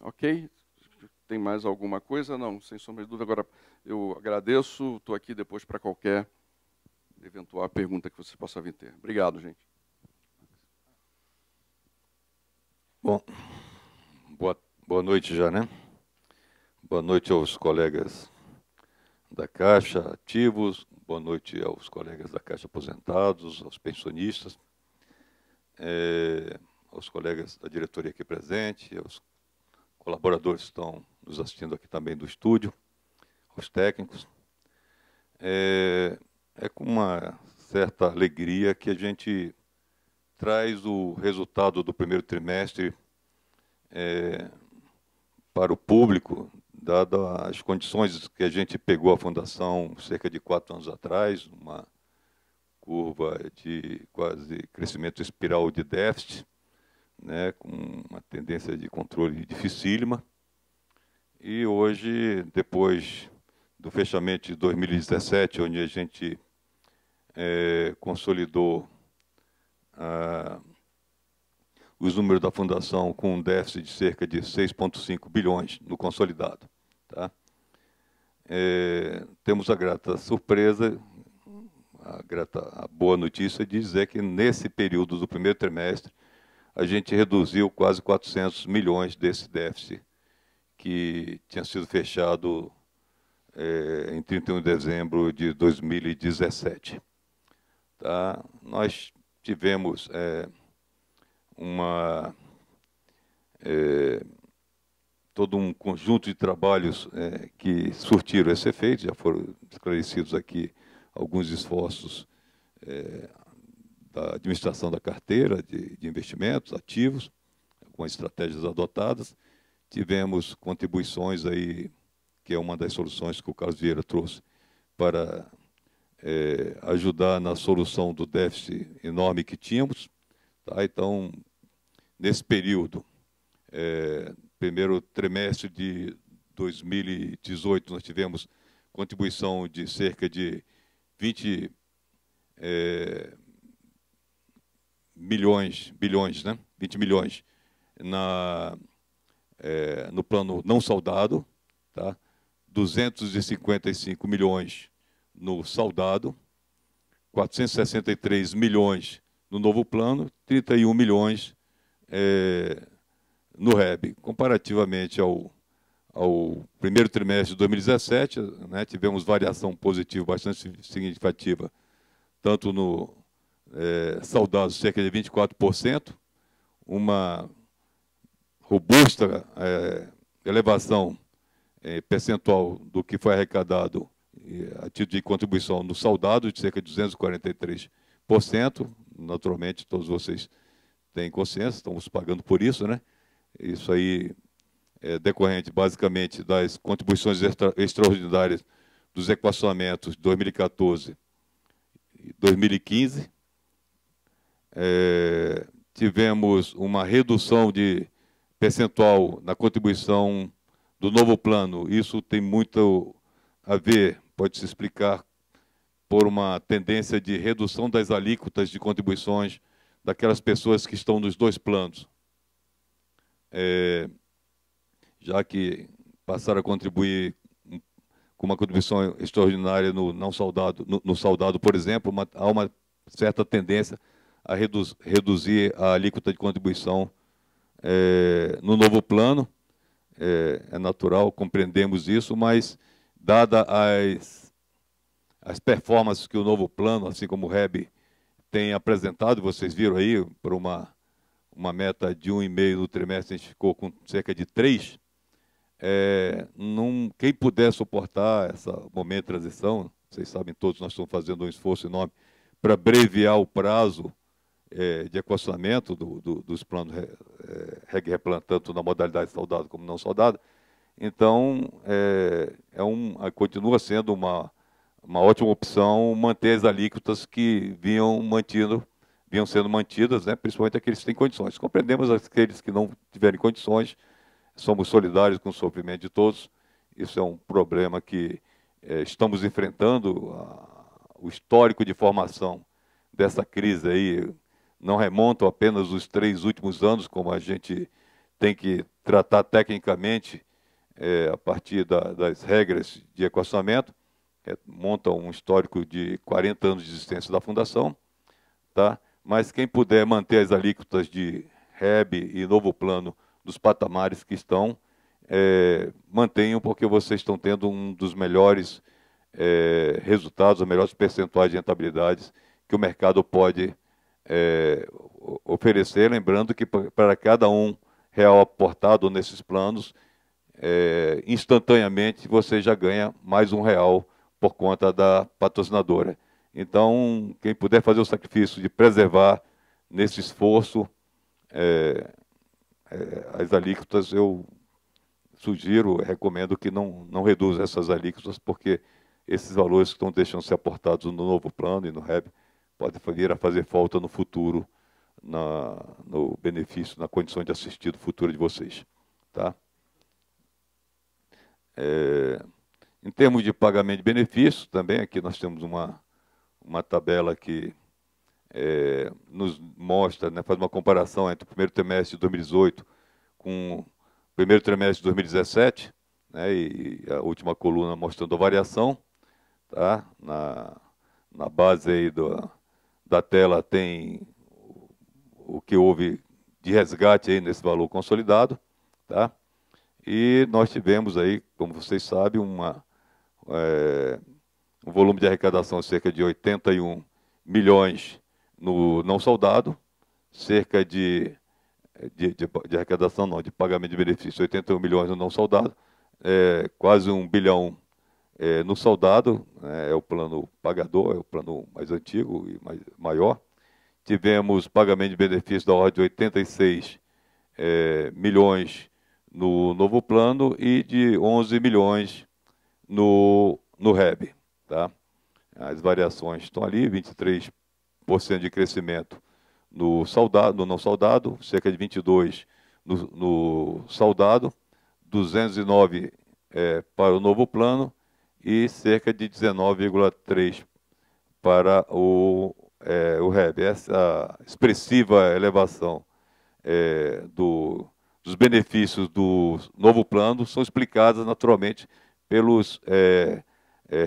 Ok? Tem mais alguma coisa? Não, sem sombra de dúvida. Agora, eu agradeço, estou aqui depois para qualquer eventual pergunta que você possa vir ter. Obrigado, gente. Bom, boa noite já, né? Boa noite aos colegas da Caixa ativos, boa noite aos colegas da Caixa aposentados, aos pensionistas, aos colegas da diretoria aqui presente, aos colaboradores que estão nos assistindo aqui também do estúdio, aos técnicos. É com uma certa alegria que a gente traz o resultado do primeiro trimestre para o público, dadas as condições que a gente pegou a fundação cerca de 4 anos atrás, uma curva de quase crescimento espiral de déficit, né, com uma tendência de controle dificílima. E hoje, depois do fechamento de 2017, onde a gente consolidou os números da fundação com um déficit de cerca de 6,5 bilhões no consolidado. Tá? Temos a grata surpresa, a boa notícia de dizer que nesse período do primeiro trimestre a gente reduziu quase 400 milhões desse déficit que tinha sido fechado em 31 de dezembro de 2017. Tá? Nós tivemos todo um conjunto de trabalhos que surtiram esse efeito, já foram esclarecidos aqui alguns esforços da administração da carteira de investimentos ativos, com as estratégias adotadas. Tivemos contribuições aí, que é uma das soluções que o Carlos Vieira trouxe para ajudar na solução do déficit enorme que tínhamos. Tá? Então, nesse período, primeiro trimestre de 2018, nós tivemos contribuição de cerca de 20 bilhões, né? 20 milhões no plano não saldado, tá? 255 milhões no saldado, 463 milhões no novo plano, 31 milhões no REB. Comparativamente ao primeiro trimestre de 2017, né, tivemos variação positiva bastante significativa, tanto no saldado, cerca de 24%, uma robusta elevação percentual do que foi arrecadado a título de contribuição no saldado, de cerca de 243%. Naturalmente, todos vocês têm consciência, estamos pagando por isso, né? Isso aí é decorrente, basicamente, das contribuições extraordinárias dos equacionamentos de 2014 e 2015. Tivemos uma redução de percentual na contribuição do novo plano. Isso tem muito a ver, pode se explicar, por uma tendência de redução das alíquotas de contribuições daquelas pessoas que estão nos dois planos. Já que passaram a contribuir com uma contribuição extraordinária no não soldado, no soldado, por exemplo, há uma certa tendência a reduzir a alíquota de contribuição no novo plano. É natural, compreendemos isso, mas, dada as performances que o novo plano, assim como o REB, tem apresentado, vocês viram aí, para uma meta de 1,5 no trimestre, a gente ficou com cerca de 3. Quem puder suportar esse momento de transição, vocês sabem todos, nós estamos fazendo um esforço enorme para abreviar o prazo de equacionamento dos planos REG-REPLAN, tanto na modalidade soldado como não soldado. Então, continua sendo uma ótima opção manter as alíquotas que vinham sendo mantidas, né, principalmente aqueles que têm condições. Compreendemos aqueles que não tiverem condições, somos solidários com o sofrimento de todos. Isso é um problema que estamos enfrentando. O histórico de formação dessa crise aí não remonta apenas os 3 últimos anos, como a gente tem que tratar tecnicamente a partir das regras de equacionamento. Monta um histórico de 40 anos de existência da Fundação, tá? Mas quem puder manter as alíquotas de REB e novo plano dos patamares que estão, mantenham, porque vocês estão tendo um dos melhores resultados, os melhores percentuais de rentabilidades que o mercado pode oferecer, lembrando que para cada R$1 aportado nesses planos, instantaneamente você já ganha mais R$1 por conta da patrocinadora. Então, quem puder fazer o sacrifício de preservar nesse esforço as alíquotas, eu sugiro, recomendo que não reduza essas alíquotas, porque esses valores que estão deixando ser aportados no novo plano e no REB podem vir a fazer falta no futuro, no benefício, na condição de assistido futura de vocês. Tá? Em termos de pagamento de benefícios, também aqui nós temos uma tabela que nos mostra, né, faz uma comparação entre o primeiro trimestre de 2018 com o primeiro trimestre de 2017, né, e a última coluna mostrando a variação. Tá? Na base aí da tela tem o que houve de resgate aí nesse valor consolidado. Tá? E nós tivemos aí, como vocês sabem, um volume de arrecadação de cerca de 81 milhões no não soldado, cerca de arrecadação, não, de pagamento de benefício, 81 milhões no não soldado, quase 1 bilhão no soldado, é o plano pagador, é o plano mais antigo e maior. Tivemos pagamento de benefício da ordem de 86 milhões no novo plano e de 11 milhões no REB. Tá? As variações estão ali, 23% de crescimento no não soldado, cerca de 22% no soldado, 209 para o novo plano e cerca de 19,3% para o REB. Essa expressiva elevação dos benefícios do novo plano são explicadas naturalmente pelos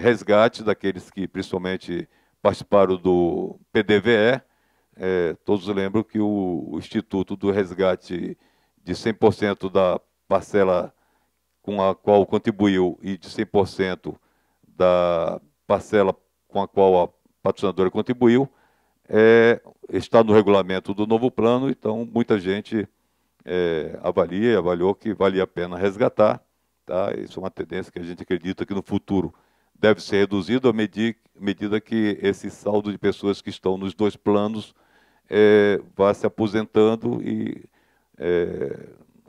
resgates daqueles que principalmente participaram do PDVE. Todos lembram que o Instituto do Resgate de 100% da parcela com a qual contribuiu e de 100% da parcela com a qual a patrocinadora contribuiu, está no regulamento do novo plano, então muita gente avaliou que valia a pena resgatar. Tá? Isso é uma tendência que a gente acredita que no futuro deve ser reduzido à medida que esse saldo de pessoas que estão nos dois planos vá se aposentando e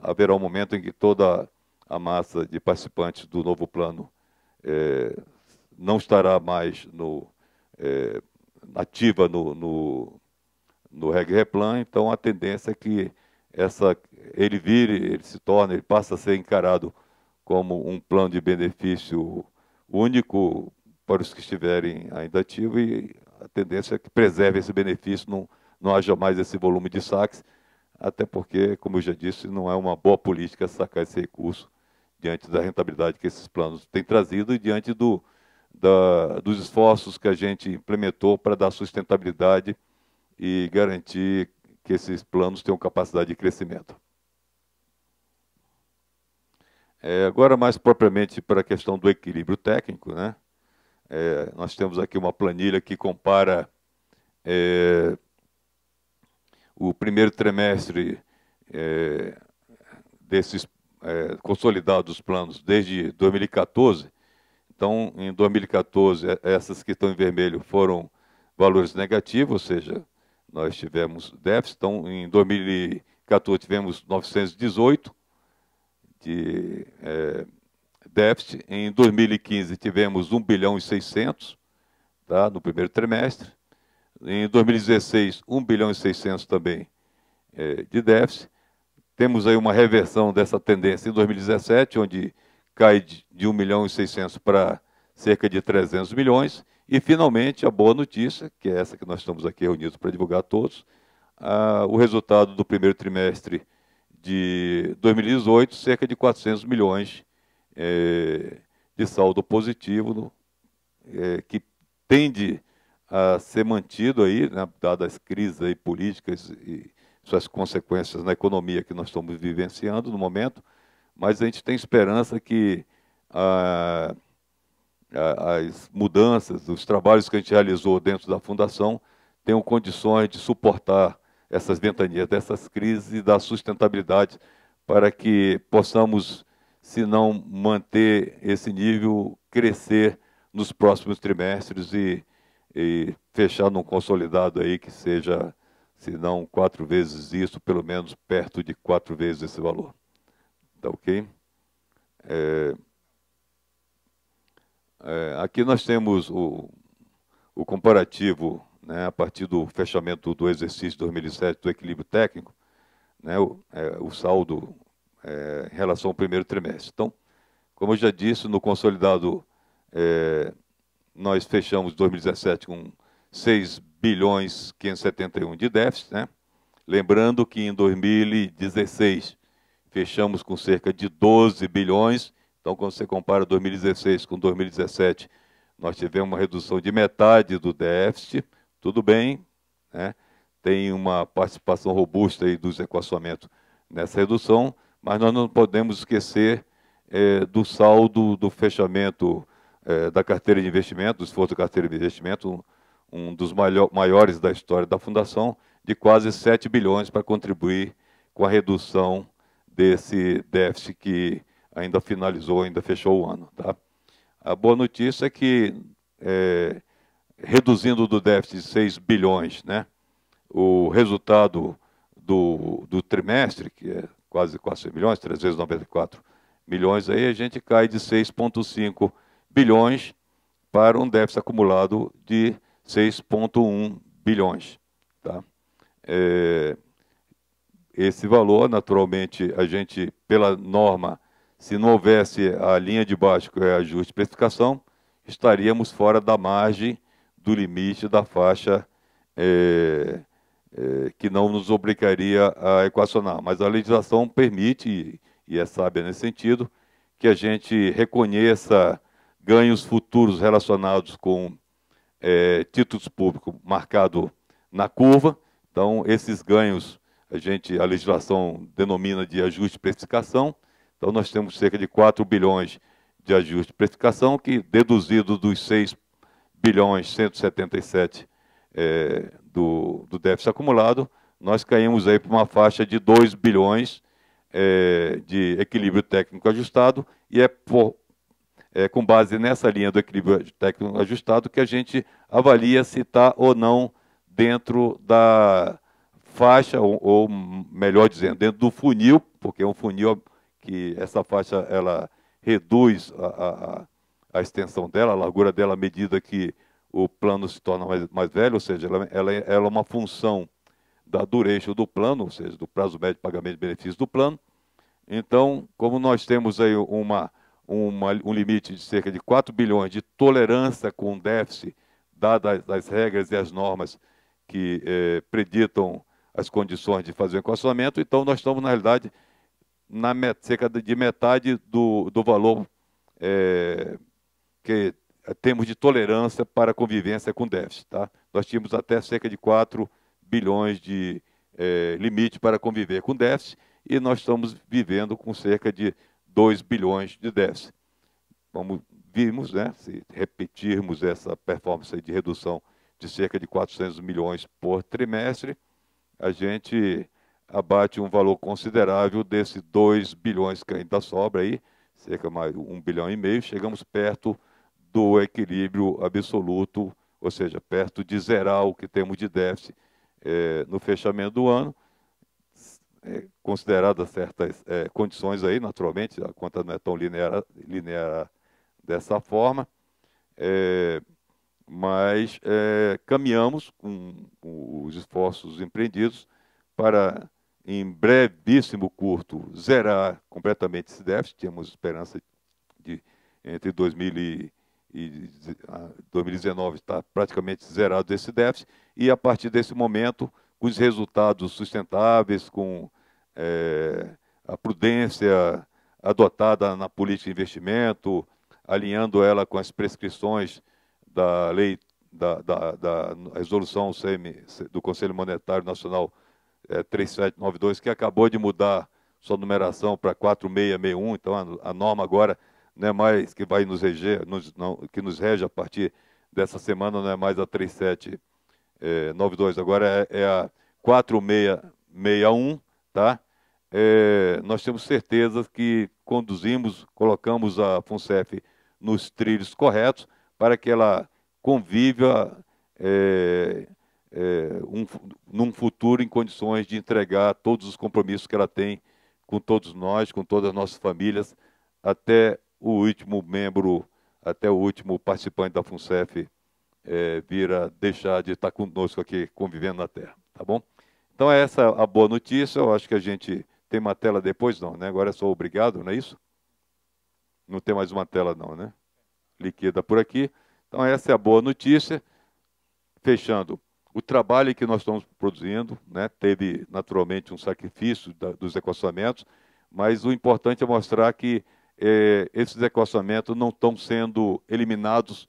haverá um momento em que toda a massa de participantes do novo plano não estará mais ativa no REG-REPLAN. Então a tendência é que ele passa a ser encarado como um plano de benefício único para os que estiverem ainda ativos, e a tendência é que preserve esse benefício, não haja mais esse volume de saques, até porque, como eu já disse, não é uma boa política sacar esse recurso diante da rentabilidade que esses planos têm trazido e diante dos esforços que a gente implementou para dar sustentabilidade e garantir que esses planos tenham capacidade de crescimento. Agora, mais propriamente para a questão do equilíbrio técnico, né? Nós temos aqui uma planilha que compara o primeiro trimestre desses consolidados planos desde 2014. Então, em 2014, essas que estão em vermelho foram valores negativos, ou seja, nós tivemos déficit. Então, em 2014, tivemos 918 de déficit. Em 2015, tivemos 1 bilhão e 600, tá, no primeiro trimestre. Em 2016, 1 bilhão e 600 também de déficit. Temos aí uma reversão dessa tendência em 2017, onde cai de 1 milhão e 600 para cerca de 300 milhões. E, finalmente, a boa notícia, que é essa que nós estamos aqui reunidos para divulgar a todos, o resultado do primeiro trimestre de 2018, cerca de 400 milhões de saldo positivo, que tende a ser mantido aí, né, dadas as crises aí políticas e suas consequências na economia que nós estamos vivenciando no momento, mas a gente tem esperança que as mudanças, os trabalhos que a gente realizou dentro da Fundação tenham condições de suportar essas ventanias dessas crises e dar sustentabilidade para que possamos, se não manter esse nível, crescer nos próximos trimestres e fechar num consolidado aí que seja, se não 4 vezes isso, pelo menos perto de 4 vezes esse valor. Tá ok? Aqui nós temos o comparativo, né, a partir do fechamento do exercício 2007 do equilíbrio técnico, né, o saldo em relação ao primeiro trimestre. Então, como eu já disse, no consolidado nós fechamos 2017 com 6 bilhões 571 de déficit, né? Lembrando que em 2016 fechamos com cerca de 12 bilhões. Então, quando você compara 2016 com 2017, nós tivemos uma redução de metade do déficit. Tudo bem, né? Tem uma participação robusta aí dos equacionamentos nessa redução, mas nós não podemos esquecer do saldo do fechamento da carteira de investimento, do esforço da carteira de investimento, um dos maiores da história da Fundação, de quase 7 bilhões para contribuir com a redução desse déficit que ainda finalizou, ainda fechou o ano. Tá? A boa notícia é que, reduzindo do déficit de 6 bilhões, né, o resultado do trimestre, que é quase 400 milhões, 3 vezes 94 milhões, aí a gente cai de 6,5 bilhões para um déficit acumulado de 6,1 bilhões. Tá? Esse valor, naturalmente, a gente, pela norma, se não houvesse a linha de baixo, que é ajuste de precificação, estaríamos fora da margem do limite da faixa que não nos obrigaria a equacionar. Mas a legislação permite, e é sábia nesse sentido, que a gente reconheça ganhos futuros relacionados com títulos públicos marcados na curva. Então, esses ganhos, a legislação denomina de ajuste de precificação. Então, nós temos cerca de 4 bilhões de ajuste de precificação, que, deduzido dos 6 bilhões 177 do déficit acumulado, nós caímos aí para uma faixa de 2 bilhões de equilíbrio técnico ajustado, e com base nessa linha do equilíbrio técnico ajustado que a gente avalia se está ou não dentro da faixa, ou melhor dizendo, dentro do funil, porque é um funil que essa faixa ela reduz a extensão dela, a largura dela à medida que o plano se torna mais velho, ou seja, ela é uma função da duration do plano, ou seja, do prazo médio de pagamento de benefícios do plano. Então, como nós temos aí um limite de cerca de 4 bilhões de tolerância com déficit, dadas as regras e as normas que preditam as condições de fazer o equacionamento, então nós estamos, na realidade, cerca de metade do valor que temos de tolerância para a convivência com déficit. Tá? Nós tínhamos até cerca de 4 bilhões de limite para conviver com déficit, e nós estamos vivendo com cerca de 2 bilhões de déficit. Como vimos, né, se repetirmos essa performance de redução de cerca de 400 milhões por trimestre, a gente abate um valor considerável desses 2 bilhões que ainda sobra aí, cerca de mais 1,5 bilhão, chegamos perto do equilíbrio absoluto, ou seja, perto de zerar o que temos de déficit no fechamento do ano, consideradas certas condições aí, naturalmente, a conta não é tão linear dessa forma, mas caminhamos com os esforços empreendidos para, em brevíssimo curto, zerar completamente esse déficit. Tínhamos esperança de, entre 2000 e 2019, estar praticamente zerado esse déficit, e a partir desse momento, com os resultados sustentáveis, com a prudência adotada na política de investimento, alinhando ela com as prescrições da lei, da resolução do Conselho Monetário Nacional 3792, que acabou de mudar sua numeração para 4661, então a norma agora não é mais que vai nos reger, que nos rege a partir dessa semana, não é mais a 3792, agora é a 4661, tá? Nós temos certeza que colocamos a FUNCEF nos trilhos corretos para que ela conviva num futuro em condições de entregar todos os compromissos que ela tem com todos nós, com todas as nossas famílias, até o último membro, até o último participante da FUNCEF vir a deixar de estar conosco aqui, convivendo na Terra, tá bom? Então, essa é a boa notícia. Eu acho que a gente tem uma tela depois, não, né? Agora é só obrigado, não é isso? Não tem mais uma tela, não, né? Liquida por aqui. Então, essa é a boa notícia. Fechando, o trabalho que nós estamos produzindo, né, teve, naturalmente, um sacrifício dos equacionamentos, mas o importante é mostrar que esses equacionamentos não estão sendo eliminados,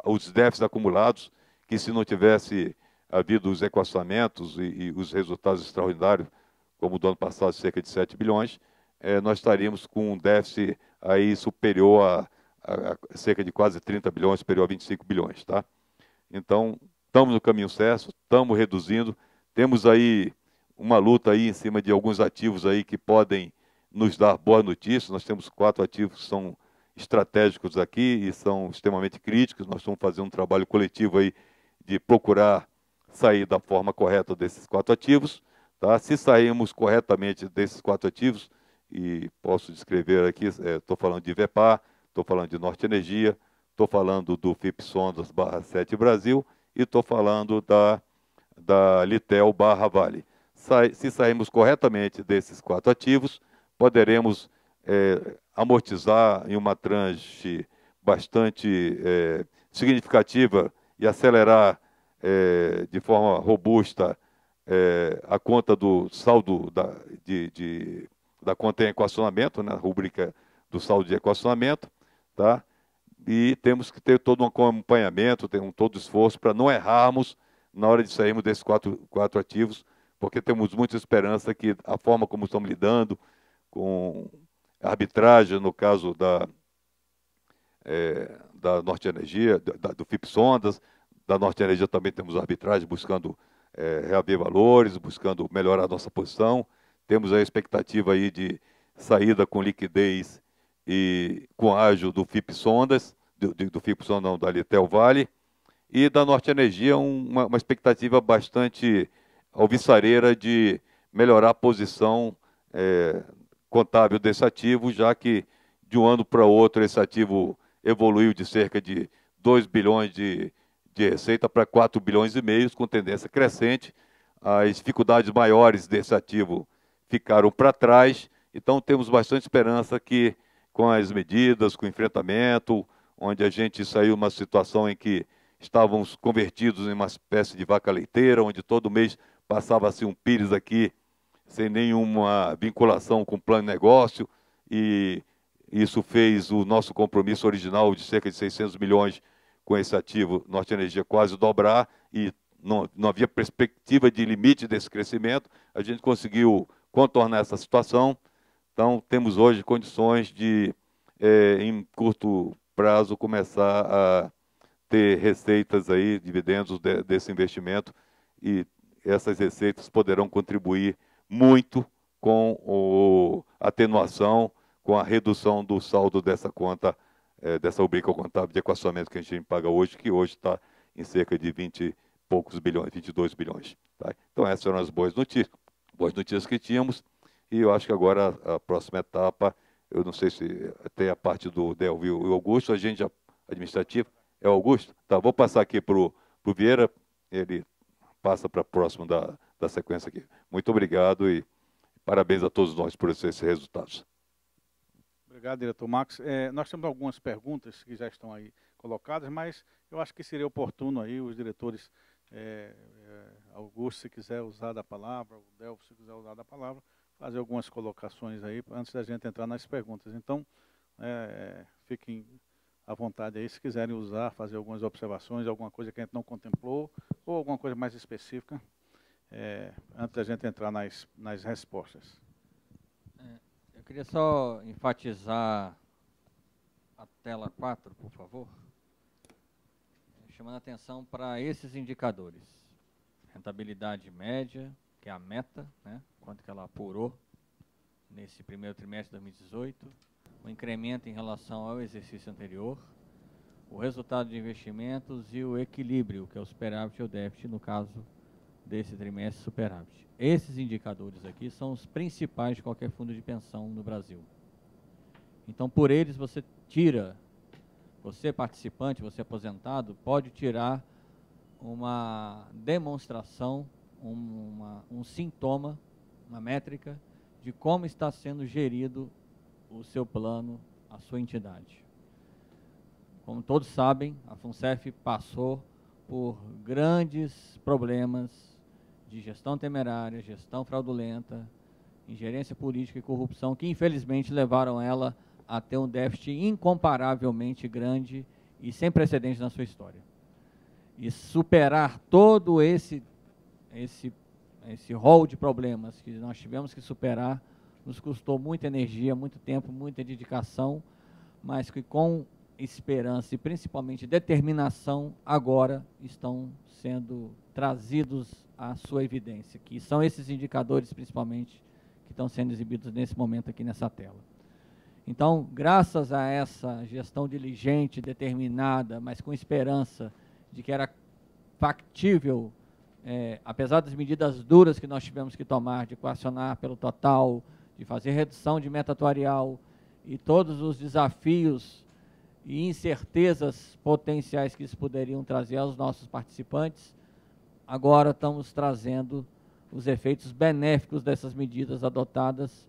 os déficits acumulados, que se não tivesse havido os equacionamentos e os resultados extraordinários, como do ano passado, cerca de 7 bilhões, nós estaríamos com um déficit aí superior a cerca de quase 30 bilhões, superior a 25 bilhões. Tá? Então, estamos no caminho certo, estamos reduzindo, temos aí uma luta aí em cima de alguns ativos aí que podem nos dar boas notícias. Nós temos 4 ativos que são estratégicos aqui e são extremamente críticos. Nós estamos fazendo um trabalho coletivo aí de procurar sair da forma correta desses 4 ativos. Tá? Se sairmos corretamente desses 4 ativos, e posso descrever aqui, estou falando de Vepar, estou falando de Norte Energia, estou falando do FIP Sondas /7 Brasil e estou falando da Litel /Vale. Se sairmos corretamente desses 4 ativos, poderemos amortizar em uma tranche bastante significativa e acelerar de forma robusta a conta do saldo da conta em equacionamento, né, a rubrica do saldo de equacionamento, tá? E temos que ter todo um acompanhamento, ter todo esforço para não errarmos na hora de sairmos desses quatro ativos, porque temos muita esperança que a forma como estamos lidando com a arbitragem, no caso da Norte Energia, do FIP Sondas, da Norte Energia também temos arbitragem buscando reaver valores, buscando melhorar a nossa posição. Temos a expectativa aí de saída com liquidez e com ágio do FIP Sondas, do FIP Sondas não, da Litel Vale, e da Norte Energia uma expectativa bastante alvissareira de melhorar a posição contábil desse ativo, já que de um ano para outro esse ativo evoluiu de cerca de 2 bilhões de receita para 4 bilhões e meio, com tendência crescente. As dificuldades maiores desse ativo ficaram para trás, então temos bastante esperança que com as medidas, com o enfrentamento, onde a gente saiu uma situação em que estávamos convertidos em uma espécie de vaca leiteira, onde todo mês passava-se um pires aqui, sem nenhuma vinculação com o plano de negócio, e isso fez o nosso compromisso original de cerca de 600 milhões com esse ativo Norte Energia quase dobrar, e não havia perspectiva de limite desse crescimento. A gente conseguiu contornar essa situação. Então, temos hoje condições de, em curto prazo, começar a ter receitas aí, dividendos desse investimento, e essas receitas poderão contribuir muito com a atenuação, com a redução do saldo dessa conta, dessa rubrica contábil de equacionamento que a gente paga hoje, que hoje está em cerca de 20 e poucos bilhões, 22 bilhões. Tá? Então, essas eram as boas notícias que tínhamos, e eu acho que agora a próxima etapa, eu não sei se tem a parte do Delvio e o Augusto, a gente já, administrativa, é o Augusto? Tá, vou passar aqui para o Vieira, ele passa para próximo da sequência aqui. Muito obrigado e parabéns a todos nós por esses resultados. Obrigado, diretor Max. Nós temos algumas perguntas que já estão aí colocadas, mas eu acho que seria oportuno aí os diretores, Augusto, se quiser usar da palavra, o Delvio, se quiser usar da palavra, fazer algumas colocações aí antes da gente entrar nas perguntas. Então, fiquem à vontade aí, se quiserem usar, fazer algumas observações, alguma coisa que a gente não contemplou, ou alguma coisa mais específica, antes da gente entrar nas respostas. Eu queria só enfatizar a tela 4, por favor, chamando a atenção para esses indicadores. Rentabilidade média, que é a meta, né? Quanto que ela apurou nesse primeiro trimestre de 2018, o incremento em relação ao exercício anterior, o resultado de investimentos e o equilíbrio, que é o superávit e o déficit, no caso desse trimestre superávit. Esses indicadores aqui são os principais de qualquer fundo de pensão no Brasil. Então, por eles, você tira, você participante, você aposentado, pode tirar uma demonstração, um sintoma, uma métrica de como está sendo gerido o seu plano, a sua entidade. Como todos sabem, a FUNCEF passou por grandes problemas de gestão temerária, gestão fraudulenta, ingerência política e corrupção, que infelizmente levaram ela a ter um déficit incomparavelmente grande e sem precedentes na sua história. E superar todo esse rol de problemas que nós tivemos que superar, nos custou muita energia, muito tempo, muita dedicação, mas que com esperança e principalmente determinação, agora estão sendo trazidos à sua evidência, que são esses indicadores principalmente que estão sendo exibidos nesse momento aqui nessa tela. Então, graças a essa gestão diligente, determinada, mas com esperança de que era factível, apesar das medidas duras que nós tivemos que tomar, de equacionar pelo total, de fazer redução de meta atuarial e todos os desafios e incertezas potenciais que isso poderiam trazer aos nossos participantes, agora estamos trazendo os efeitos benéficos dessas medidas adotadas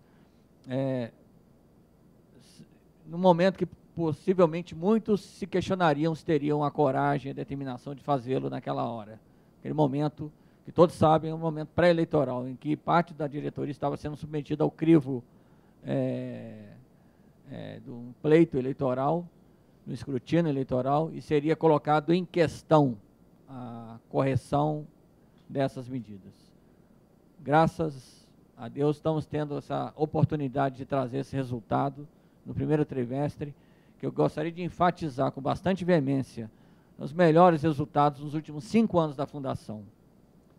no momento que possivelmente muitos se questionariam se teriam a coragem e a determinação de fazê-lo naquela hora. Aquele momento que todos sabem é um momento pré-eleitoral, em que parte da diretoria estava sendo submetida ao crivo de um pleito eleitoral, no escrutínio eleitoral, e seria colocado em questão a correção dessas medidas. Graças a Deus estamos tendo essa oportunidade de trazer esse resultado no primeiro trimestre, que eu gostaria de enfatizar com bastante veemência, os melhores resultados nos últimos 5 anos da Fundação.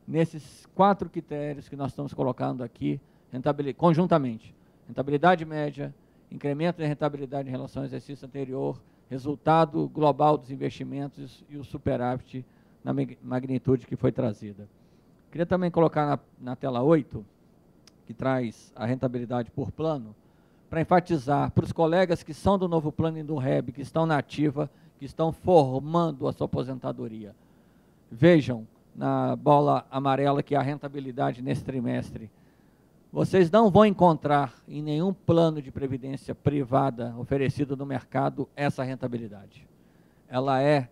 Nesses 4 critérios que nós estamos colocando aqui, conjuntamente, rentabilidade média, incremento de rentabilidade em relação ao exercício anterior, resultado global dos investimentos e o superávit na magnitude que foi trazida. Queria também colocar na tela 8, que traz a rentabilidade por plano, para enfatizar para os colegas que são do novo plano e do REB, que estão na ativa, que estão formando a sua aposentadoria. Vejam na bola amarela que é a rentabilidade nesse trimestre. Vocês não vão encontrar em nenhum plano de previdência privada oferecido no mercado essa rentabilidade. Ela é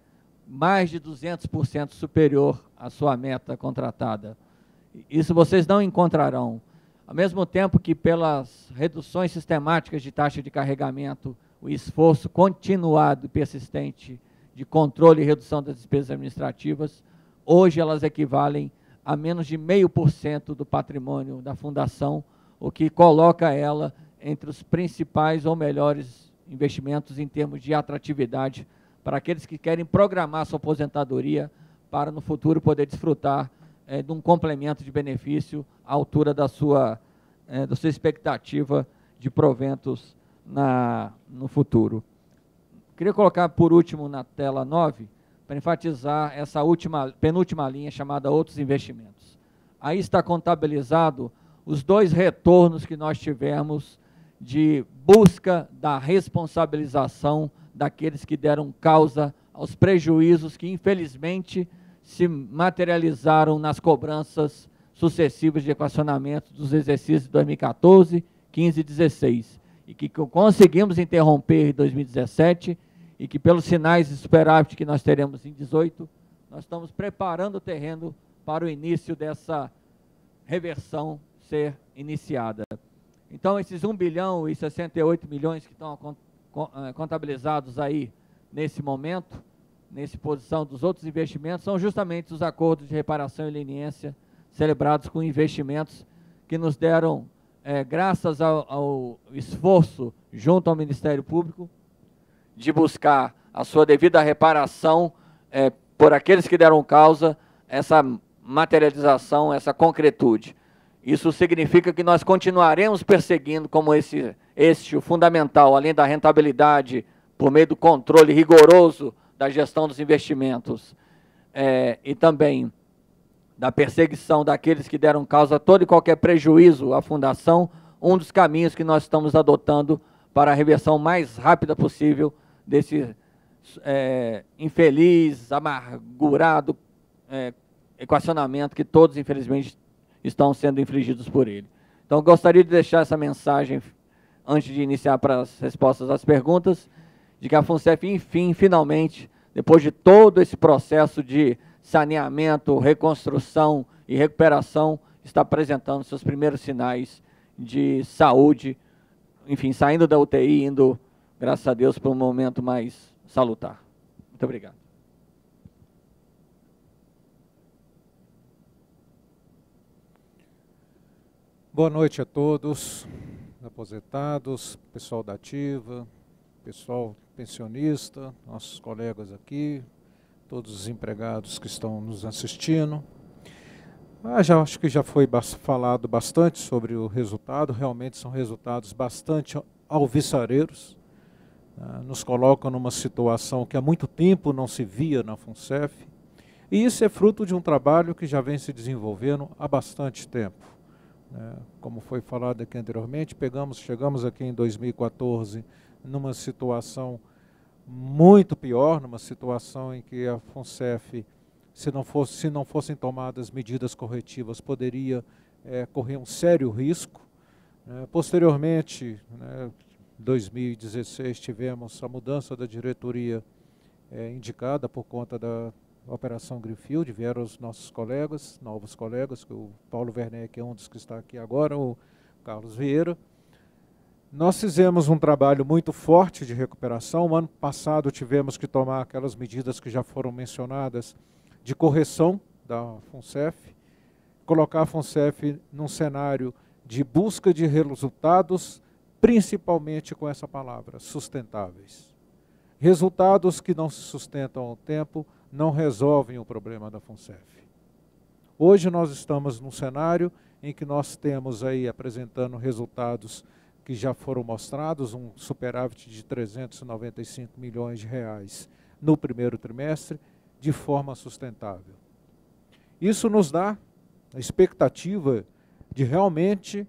mais de 200% superior à sua meta contratada. Isso vocês não encontrarão. Ao mesmo tempo que pelas reduções sistemáticas de taxa de carregamento, o esforço continuado e persistente de controle e redução das despesas administrativas, hoje elas equivalem a menos de 0,5% do patrimônio da Fundação, o que coloca ela entre os principais ou melhores investimentos em termos de atratividade para aqueles que querem programar sua aposentadoria para no futuro poder desfrutar de um complemento de benefício à altura da sua expectativa de proventos no futuro. Queria colocar por último na tela 9, para enfatizar essa penúltima linha chamada outros investimentos. Aí está contabilizado os 2 retornos que nós tivemos de busca da responsabilização daqueles que deram causa aos prejuízos que, infelizmente, se materializaram nas cobranças sucessivas de equacionamento dos exercícios de 2014, 15 e 16, e que conseguimos interromper em 2017, e que pelos sinais de superávit que nós teremos em 2018, nós estamos preparando o terreno para o início dessa reversão ser iniciada. Então, esses 1 bilhão e 68 milhões que estão contabilizados aí nesse momento, nessa posição dos outros investimentos, são justamente os acordos de reparação e leniência celebrados com investimentos que nos deram, graças ao esforço junto ao Ministério Público, de buscar a sua devida reparação por aqueles que deram causa, essa materialização, essa concretude. Isso significa que nós continuaremos perseguindo como esse eixo fundamental, além da rentabilidade, por meio do controle rigoroso da gestão dos investimentos, e também da perseguição daqueles que deram causa a todo e qualquer prejuízo à Fundação, um dos caminhos que nós estamos adotando para a reversão mais rápida possível desse infeliz, amargurado equacionamento que todos, infelizmente, estão sendo infligidos por ele. Então, gostaria de deixar essa mensagem, antes de iniciar para as respostas às perguntas, de que a FUNCEF, enfim, finalmente, depois de todo esse processo de saneamento, reconstrução e recuperação, está apresentando seus primeiros sinais de saúde, enfim, saindo da UTI, indo, graças a Deus, para um momento mais salutar. Muito obrigado. Boa noite a todos, aposentados, pessoal da ativa, pessoal pensionista, nossos colegas aqui, todos os empregados que estão nos assistindo. Acho que já foi falado bastante sobre o resultado, realmente são resultados bastante alvissareiros, nos colocam numa situação que há muito tempo não se via na FUNCEF, e isso é fruto de um trabalho que já vem se desenvolvendo há bastante tempo. Como foi falado aqui anteriormente, chegamos aqui em 2014 numa situação muito pior, numa situação em que a FUNCEF, se não fossem tomadas medidas corretivas, poderia correr um sério risco. Posteriormente, em 2016, tivemos a mudança da diretoria indicada por conta da Operação Greenfield, vieram os nossos colegas, novos colegas, o Paulo Werneck é um dos que está aqui agora, o Carlos Vieira. Nós fizemos um trabalho muito forte de recuperação. O ano passado tivemos que tomar aquelas medidas que já foram mencionadas de correção da FUNCEF, colocar a FUNCEF num cenário de busca de resultados, principalmente com essa palavra, sustentáveis. Resultados que não se sustentam ao tempo não resolvem o problema da FUNCEF. Hoje nós estamos num cenário em que nós temos aí apresentando resultados que já foram mostrados, um superávit de 395 milhões de reais no primeiro trimestre, de forma sustentável. Isso nos dá a expectativa de realmente,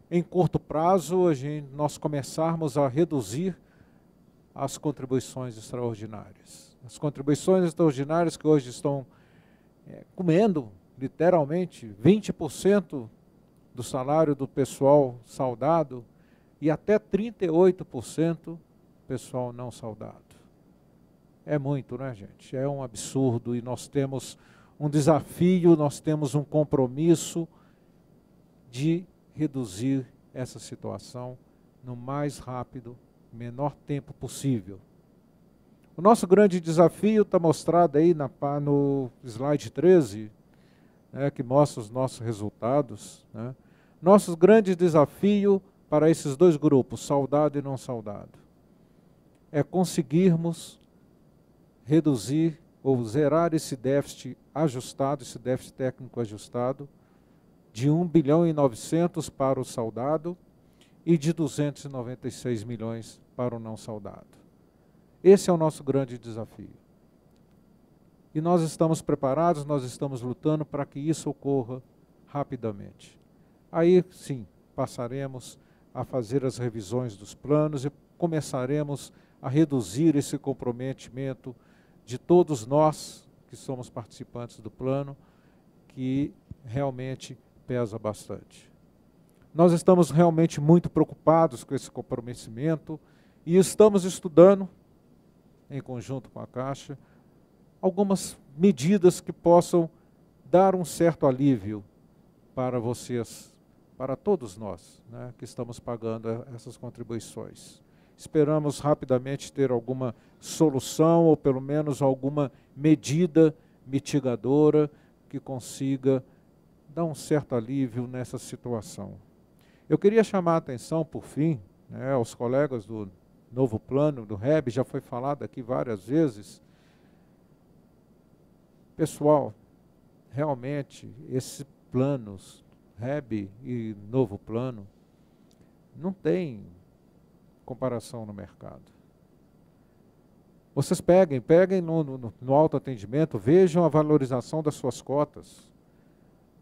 em curto prazo, nós começarmos a reduzir as contribuições extraordinárias. As contribuições extraordinárias que hoje estão comendo, literalmente, 20% do salário do pessoal saudado e até 38% pessoal não saudado. É muito, né, gente? É um absurdo e nós temos um desafio, nós temos um compromisso de reduzir essa situação no mais rápido, menor tempo possível. O nosso grande desafio está mostrado aí no slide 13, né, que mostra os nossos resultados, né? Nosso grande desafio para esses dois grupos, saudado e não saudado, é conseguirmos reduzir ou zerar esse déficit ajustado, esse déficit técnico ajustado, de 1 bilhão e 900 para o saudado e de 296 milhões para o não saudado. Esse é o nosso grande desafio. E nós estamos preparados, nós estamos lutando para que isso ocorra rapidamente. Aí, sim, passaremos a fazer as revisões dos planos e começaremos a reduzir esse comprometimento de todos nós que somos participantes do plano, que realmente pesa bastante. Nós estamos realmente muito preocupados com esse comprometimento e estamos estudando, em conjunto com a Caixa, algumas medidas que possam dar um certo alívio para vocês, para todos nós, né, que estamos pagando essas contribuições. Esperamos rapidamente ter alguma solução ou pelo menos alguma medida mitigadora que consiga dar um certo alívio nessa situação. Eu queria chamar a atenção, por fim, né, aos colegas do novo plano, do REB, já foi falado aqui várias vezes. Pessoal, realmente, esses planos, REB e novo plano, não tem comparação no mercado. Vocês peguem no autoatendimento, vejam a valorização das suas cotas.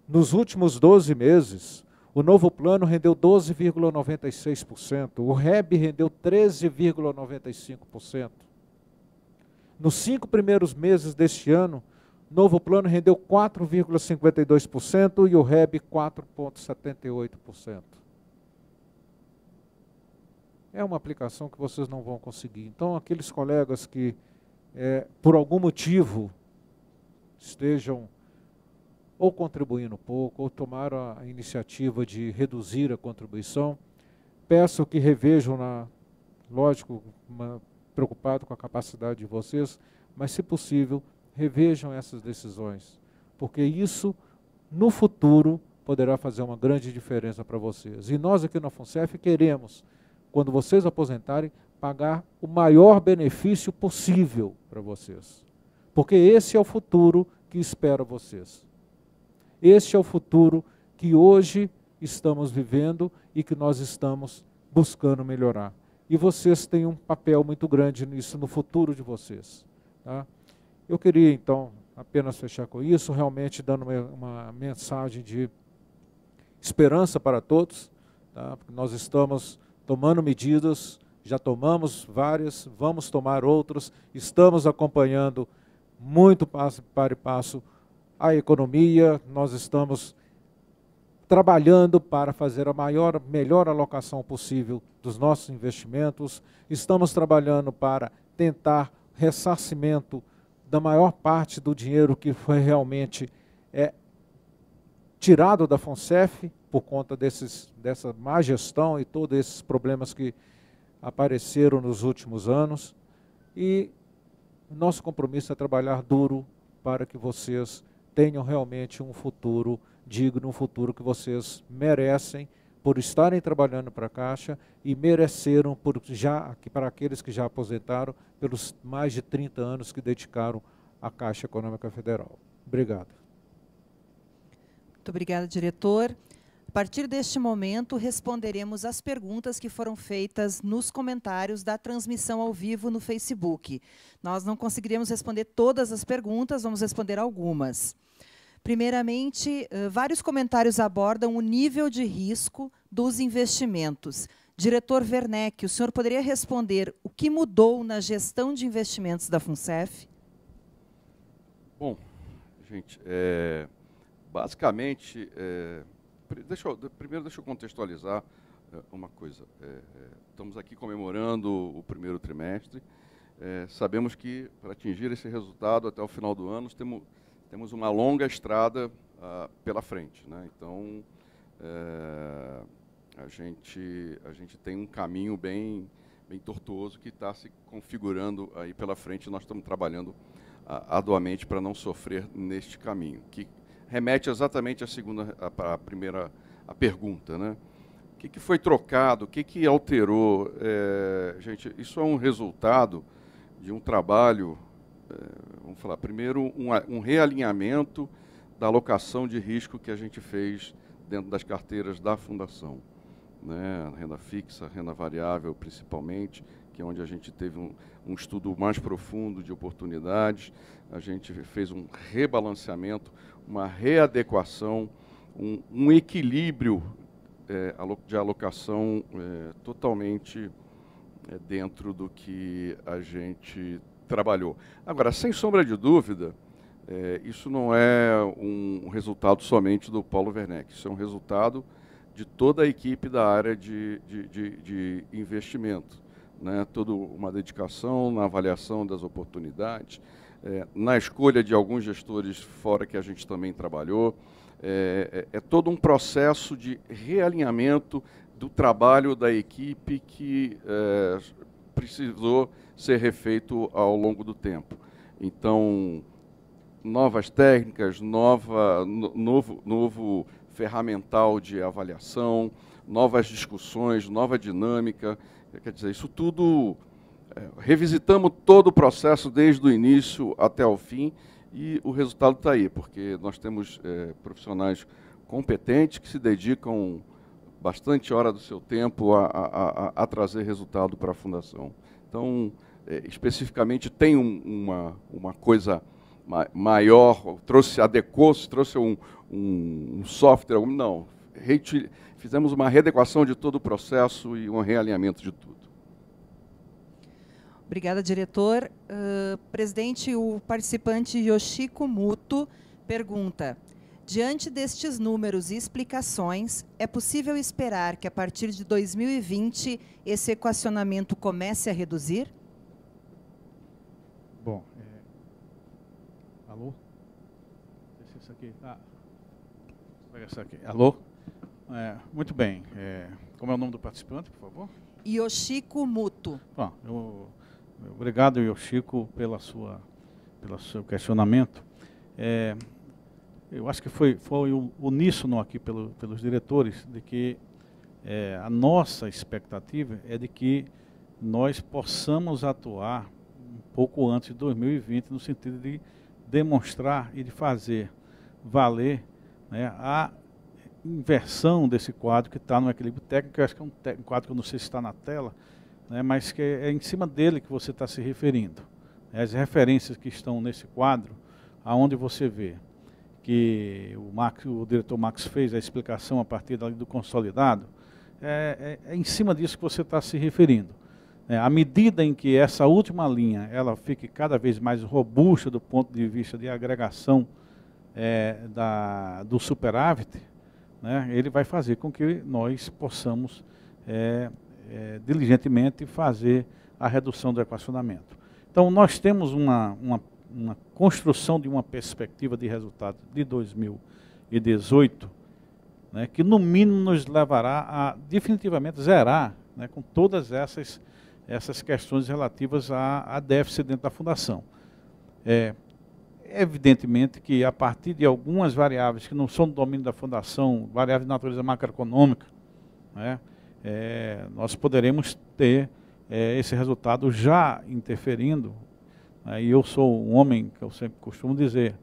Nos últimos 12 meses, o novo plano rendeu 12,96%, o REB rendeu 13,95%. Nos 5 primeiros meses deste ano, o novo plano rendeu 4,52% e o REB 4,78%. É uma aplicação que vocês não vão conseguir. Então, aqueles colegas que, por algum motivo, estejam ou contribuindo pouco, ou tomaram a iniciativa de reduzir a contribuição, peço que revejam, lógico, preocupado com a capacidade de vocês, mas, se possível, revejam essas decisões, porque isso, no futuro, poderá fazer uma grande diferença para vocês. E nós aqui na FUNCEF queremos, quando vocês aposentarem, pagar o maior benefício possível para vocês. Porque esse é o futuro que espera vocês. Este é o futuro que hoje estamos vivendo e que nós estamos buscando melhorar. E vocês têm um papel muito grande nisso, no futuro de vocês. Tá? Eu queria, então, apenas fechar com isso, realmente dando uma mensagem de esperança para todos, tá? Porque nós estamos tomando medidas, já tomamos várias, vamos tomar outras, estamos acompanhando muito passo para passo a economia, nós estamos trabalhando para fazer a melhor alocação possível dos nossos investimentos, estamos trabalhando para tentar ressarcimento da maior parte do dinheiro que foi realmente tirado da FUNCEF por conta dessa má gestão e todos esses problemas que apareceram nos últimos anos. E nosso compromisso é trabalhar duro para que vocês tenham realmente um futuro digno, um futuro que vocês merecem por estarem trabalhando para a Caixa e mereceram para aqueles que já aposentaram pelos mais de 30 anos que dedicaram à Caixa Econômica Federal. Obrigado. Muito obrigada, diretor. A partir deste momento, responderemos as perguntas que foram feitas nos comentários da transmissão ao vivo no Facebook. Nós não conseguiríamos responder todas as perguntas, vamos responder algumas. Primeiramente, vários comentários abordam o nível de risco dos investimentos. Diretor Werneck, o senhor poderia responder o que mudou na gestão de investimentos da FUNCEF? Bom, gente, basicamente, primeiro deixa eu contextualizar uma coisa. Estamos aqui comemorando o primeiro trimestre. Sabemos que, para atingir esse resultado até o final do ano, temos uma longa estrada pela frente, né? Então, a gente tem um caminho bem tortuoso que está se configurando aí pela frente. Nós estamos trabalhando arduamente para não sofrer neste caminho, que remete exatamente à primeira pergunta, né? O que foi trocado, o que alterou? Gente, isso é um resultado de um trabalho, vamos falar, primeiro, um realinhamento da alocação de risco que a gente fez dentro das carteiras da Fundação, né? Renda fixa, renda variável, principalmente, que é onde a gente teve um estudo mais profundo de oportunidades. A gente fez um rebalanceamento, uma readequação, um equilíbrio de alocação totalmente dentro do que a gente trabalhou. Agora, sem sombra de dúvida, isso não é um resultado somente do Paulo Werneck, isso é um resultado de toda a equipe da área de investimento, né? Toda uma dedicação na avaliação das oportunidades, na escolha de alguns gestores fora que a gente também trabalhou. É todo um processo de realinhamento do trabalho da equipe que precisou ser refeito ao longo do tempo. Então, novas técnicas, novo ferramental de avaliação, novas discussões, nova dinâmica. Quer dizer, isso tudo, revisitamos todo o processo desde o início até o fim, e o resultado está aí, porque nós temos profissionais competentes que se dedicam bastante hora do seu tempo a trazer resultado para a Fundação. Então, especificamente, tem uma coisa maior, adequou-se, trouxe um software, não. Fizemos uma readequação de todo o processo e um realinhamento de tudo. Obrigada, diretor. Presidente, o participante Yoshiko Muto pergunta: diante destes números e explicações, é possível esperar que a partir de 2020 esse equacionamento comece a reduzir? Bom, alô? Deixa isso aqui. Pega essa aqui. Alô? Muito bem. Como é o nome do participante, por favor? Yoshiko Muto. Bom, obrigado, Yoshiko, pelo seu questionamento. Eu acho que foi uníssono aqui pelos diretores de que a nossa expectativa é de que nós possamos atuar um pouco antes de 2020, no sentido de demonstrar e de fazer valer, né, a inversão desse quadro que está no equilíbrio técnico. Eu acho que é um quadro que eu não sei se está na tela, né, mas que é em cima dele que você está se referindo. As referências que estão nesse quadro, aonde você vê que o diretor Max fez a explicação a partir do consolidado, é em cima disso que você está se referindo. À medida em que essa última linha ela fique cada vez mais robusta do ponto de vista de agregação do superávit, né, ele vai fazer com que nós possamos diligentemente fazer a redução do equacionamento. Então, nós temos uma construção de uma perspectiva de resultado de 2018, né, que no mínimo nos levará a definitivamente zerar, né, com todas essas questões relativas a déficit dentro da Fundação. Evidentemente que a partir de algumas variáveis que não são do domínio da Fundação, variáveis de natureza macroeconômica, né, nós poderemos ter esse resultado já interferindo. E eu sou um homem que eu sempre costumo dizer,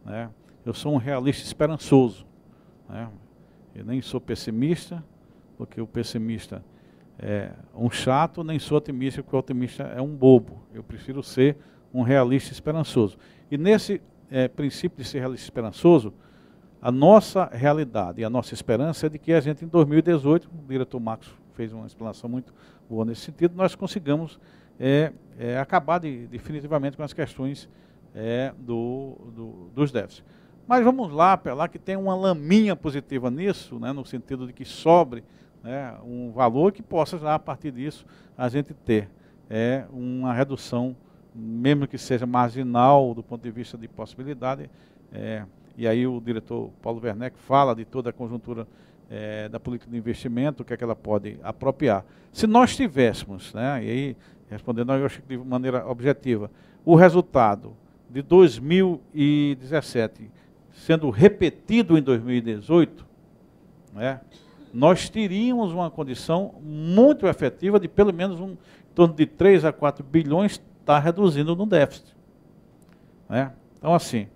né, eu sou um realista esperançoso, né, eu nem sou pessimista, porque o pessimista é um chato, nem sou otimista, porque o otimista é um bobo. Eu prefiro ser um realista esperançoso. E nesse princípio de ser realista esperançoso, a nossa realidade e a nossa esperança é de que a gente, em 2018, o diretor Marcos fez uma explanação muito boa nesse sentido, nós consigamos acabar definitivamente com as questões dos déficits. Mas vamos lá, apelar que tem uma laminha positiva nisso, né, no sentido de que sobre, né, um valor que possa já, a partir disso, a gente ter uma redução, mesmo que seja marginal do ponto de vista de possibilidade. E aí o diretor Paulo Werneck fala de toda a conjuntura da política de investimento, o que é que ela pode apropriar. Se nós tivéssemos, né, e aí, respondendo, eu acho que de maneira objetiva, o resultado de 2017 sendo repetido em 2018, né, nós teríamos uma condição muito efetiva de pelo menos em torno de 3 a 4 bilhões estar reduzindo no déficit. Né? Então, assim,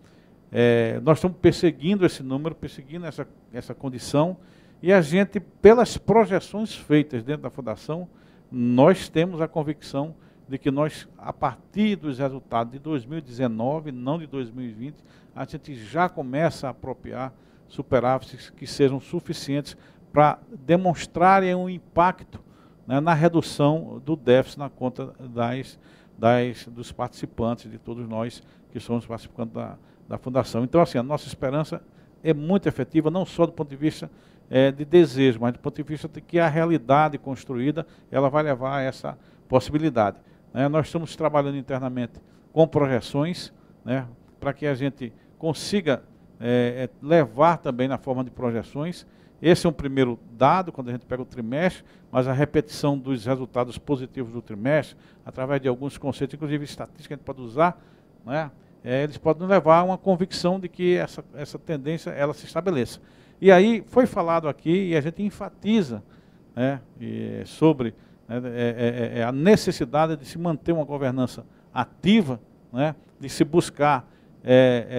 nós estamos perseguindo esse número, perseguindo essa condição, e a gente, pelas projeções feitas dentro da Fundação, nós temos a convicção de que nós, a partir dos resultados de 2019, não de 2020, a gente já começa a apropriar superávites que sejam suficientes para demonstrarem um impacto, né, na redução do déficit na conta dos participantes, de todos nós que somos participantes da Fundação. Então, assim, a nossa esperança é muito efetiva, não só do ponto de vista de desejo, mas do ponto de vista de que a realidade construída, ela vai levar a essa possibilidade. Né? Nós estamos trabalhando internamente com projeções, né, para que a gente consiga levar também na forma de projeções. Esse é um primeiro dado, quando a gente pega o trimestre, mas a repetição dos resultados positivos do trimestre, através de alguns conceitos, inclusive estatística que a gente pode usar, né, eles podem levar a uma convicção de que essa tendência ela se estabeleça. E aí foi falado aqui, e a gente enfatiza, né, sobre a necessidade de se manter uma governança ativa, né, de se buscar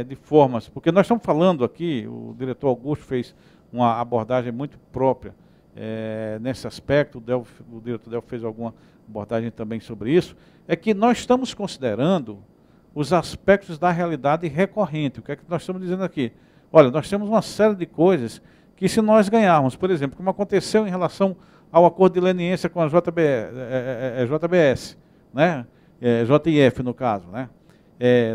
de formas, porque nós estamos falando aqui, o diretor Augusto fez uma abordagem muito própria nesse aspecto, o diretor Delfo fez alguma abordagem também sobre isso, é que nós estamos considerando os aspectos da realidade recorrente. O que é que nós estamos dizendo aqui? Olha, nós temos uma série de coisas que, se nós ganharmos, por exemplo, como aconteceu em relação ao acordo de leniência com a JBS, né? JIF no caso, né?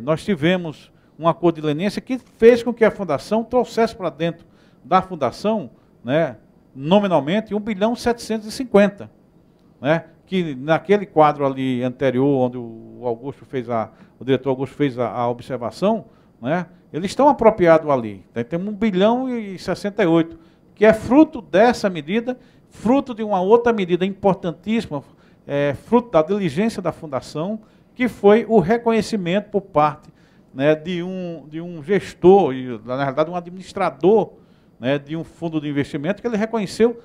Nós tivemos um acordo de leniência que fez com que a Fundação trouxesse para dentro da Fundação, né, nominalmente, 1,750 bilhão, né? Que naquele quadro ali anterior, onde o diretor Augusto fez a observação, né, eles estão apropriados ali. Tem 1,068 bilhão, que é fruto dessa medida, fruto de uma outra medida importantíssima, fruto da diligência da Fundação, que foi o reconhecimento por parte, né, de um gestor, e, na realidade, um administrador, né, de um fundo de investimento, que ele reconheceu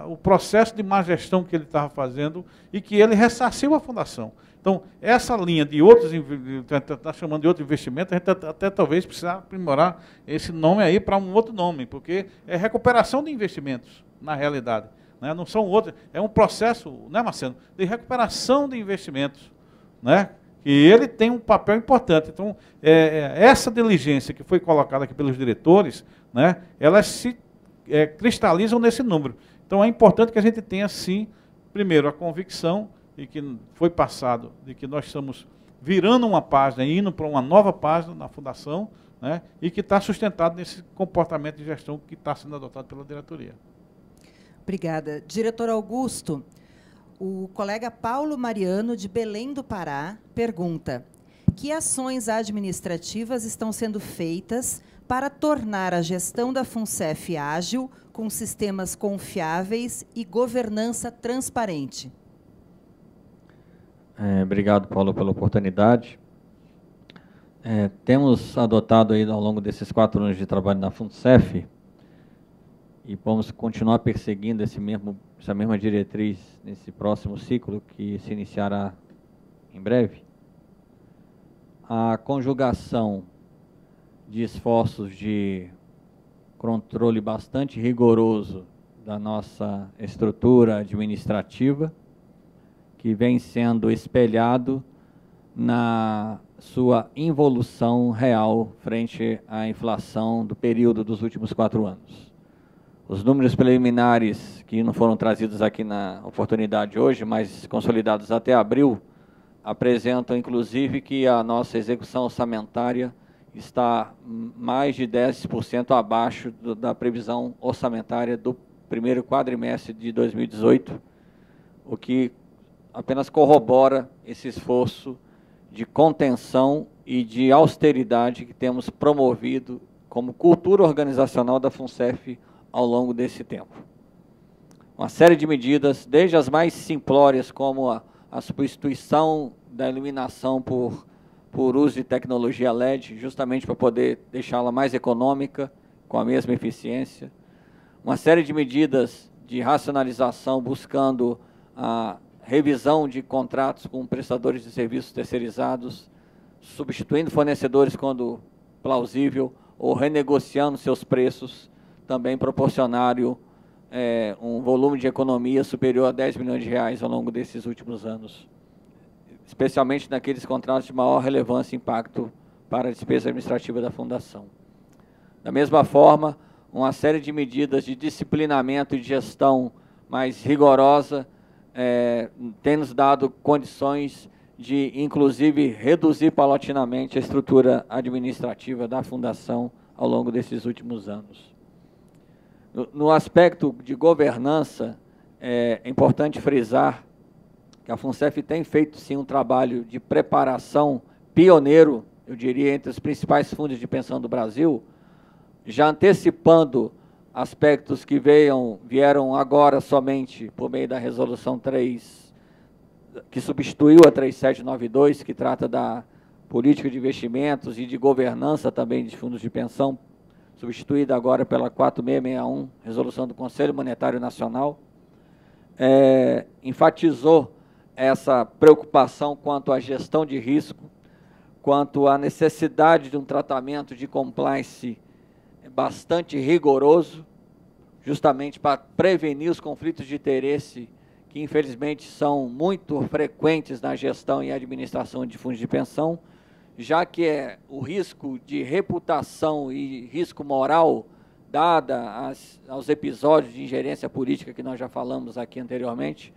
o processo de má gestão que ele estava fazendo e que ele ressarciu a Fundação. Então, essa linha de outros, está chamando de outro investimento, a gente até talvez precisa aprimorar esse nome aí para um outro nome, porque é recuperação de investimentos, na realidade. Né? Não são outros, é um processo, né, Marcelo, de recuperação de investimentos, né? E ele tem um papel importante. Então, essa diligência que foi colocada aqui pelos diretores, né, elas se cristalizam nesse número. Então, é importante que a gente tenha, sim, primeiro, a convicção de que foi passado, de que nós estamos virando uma página, indo para uma nova página na Fundação, né, e que está sustentado nesse comportamento de gestão que está sendo adotado pela diretoria. Obrigada. Diretor Augusto, o colega Paulo Mariano, de Belém do Pará, pergunta: que ações administrativas estão sendo feitas para tornar a gestão da FUNCEF ágil, com sistemas confiáveis e governança transparente? Obrigado, Paulo, pela oportunidade. Temos adotado aí, ao longo desses 4 anos de trabalho na FUNCEF, e vamos continuar perseguindo essa mesma diretriz nesse próximo ciclo, que se iniciará em breve, a conjugação de esforços de controle bastante rigoroso da nossa estrutura administrativa, que vem sendo espelhado na sua involução real frente à inflação do período dos últimos 4 anos. Os números preliminares, que não foram trazidos aqui na oportunidade hoje, mas consolidados até abril, apresentam, inclusive, que a nossa execução orçamentária está mais de 10% abaixo da previsão orçamentária do primeiro quadrimestre de 2018, o que apenas corrobora esse esforço de contenção e de austeridade que temos promovido como cultura organizacional da FUNCEF ao longo desse tempo. Uma série de medidas, desde as mais simplórias, como a substituição da iluminação por uso de tecnologia LED, justamente para poder deixá-la mais econômica, com a mesma eficiência. Uma série de medidas de racionalização, buscando a revisão de contratos com prestadores de serviços terceirizados, substituindo fornecedores quando plausível, ou renegociando seus preços, também proporcionário um volume de economia superior a 10 milhões de reais ao longo desses últimos anos, especialmente naqueles contratos de maior relevância e impacto para a despesa administrativa da Fundação. Da mesma forma, uma série de medidas de disciplinamento e de gestão mais rigorosa tem nos dado condições de, inclusive, reduzir paulatinamente a estrutura administrativa da Fundação ao longo desses últimos anos. No aspecto de governança, é importante frisar que a FUNCEF tem feito, sim, um trabalho de preparação pioneiro, eu diria, entre os principais fundos de pensão do Brasil, já antecipando aspectos que vieram agora somente por meio da Resolução 3, que substituiu a 3792, que trata da política de investimentos e de governança também de fundos de pensão, substituída agora pela 4661, Resolução do Conselho Monetário Nacional, enfatizou essa preocupação quanto à gestão de risco, quanto à necessidade de um tratamento de compliance bastante rigoroso, justamente para prevenir os conflitos de interesse que, infelizmente, são muito frequentes na gestão e administração de fundos de pensão, já que o risco de reputação e risco moral, dada aos episódios de ingerência política que nós já falamos aqui anteriormente,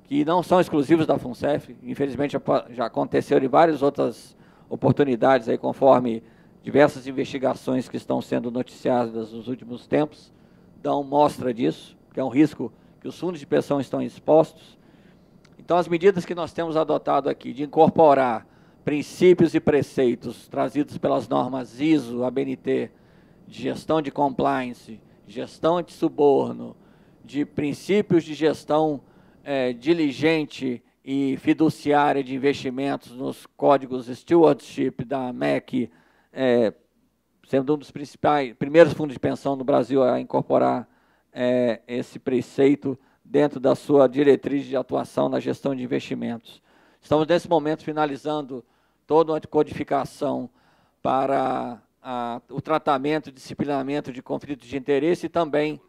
que não são exclusivos da FUNCEF, infelizmente já aconteceram em várias outras oportunidades, aí, conforme diversas investigações que estão sendo noticiadas nos últimos tempos, dão mostra disso, que é um risco que os fundos de pensão estão expostos. Então, as medidas que nós temos adotado aqui, de incorporar princípios e preceitos trazidos pelas normas ISO, ABNT, de gestão de compliance, gestão antissuborno, de princípios de gestão diligente e fiduciária de investimentos nos códigos Stewardship da MEC, sendo um dos primeiros fundos de pensão no Brasil a incorporar esse preceito dentro da sua diretriz de atuação na gestão de investimentos. Estamos, nesse momento, finalizando toda uma codificação para o tratamento e disciplinamento de conflitos de interesse e também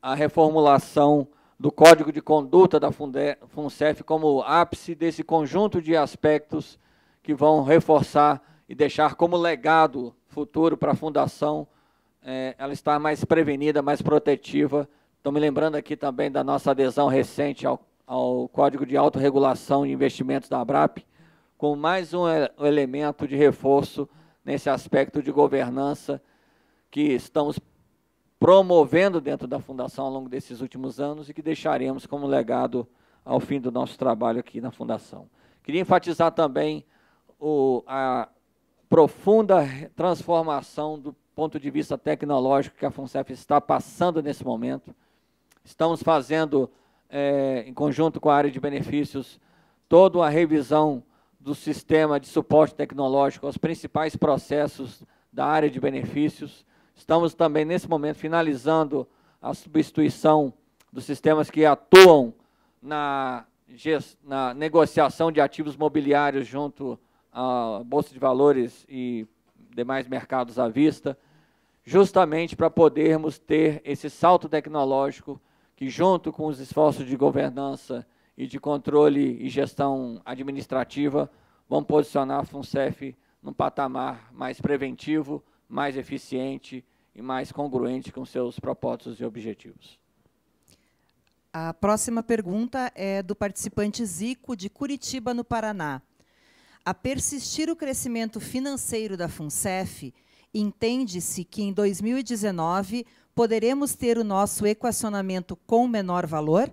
a reformulação do Código de Conduta da FUNCEF como ápice desse conjunto de aspectos que vão reforçar e deixar como legado futuro para a Fundação ela estar mais prevenida, mais protetiva. Estou me lembrando aqui também da nossa adesão recente ao Código de Autorregulação de Investimentos da ABRAP, com mais um elemento de reforço nesse aspecto de governança que estamos promovendo dentro da Fundação ao longo desses últimos anos e que deixaremos como legado ao fim do nosso trabalho aqui na Fundação. Queria enfatizar também a profunda transformação do ponto de vista tecnológico que a FUNCEF está passando nesse momento. Estamos fazendo, em conjunto com a área de benefícios, toda uma revisão do sistema de suporte tecnológico aos principais processos da área de benefícios. Estamos também, nesse momento, finalizando a substituição dos sistemas que atuam na negociação de ativos mobiliários junto à Bolsa de Valores e demais mercados à vista, justamente para podermos ter esse salto tecnológico que, junto com os esforços de governança e de controle e gestão administrativa, vão posicionar a FUNCEF num patamar mais preventivo, mais eficiente e mais congruente com seus propósitos e objetivos. A próxima pergunta é do participante Zico, de Curitiba, no Paraná. A persistir o crescimento financeiro da FUNCEF, entende-se que em 2019 poderemos ter o nosso equacionamento com menor valor?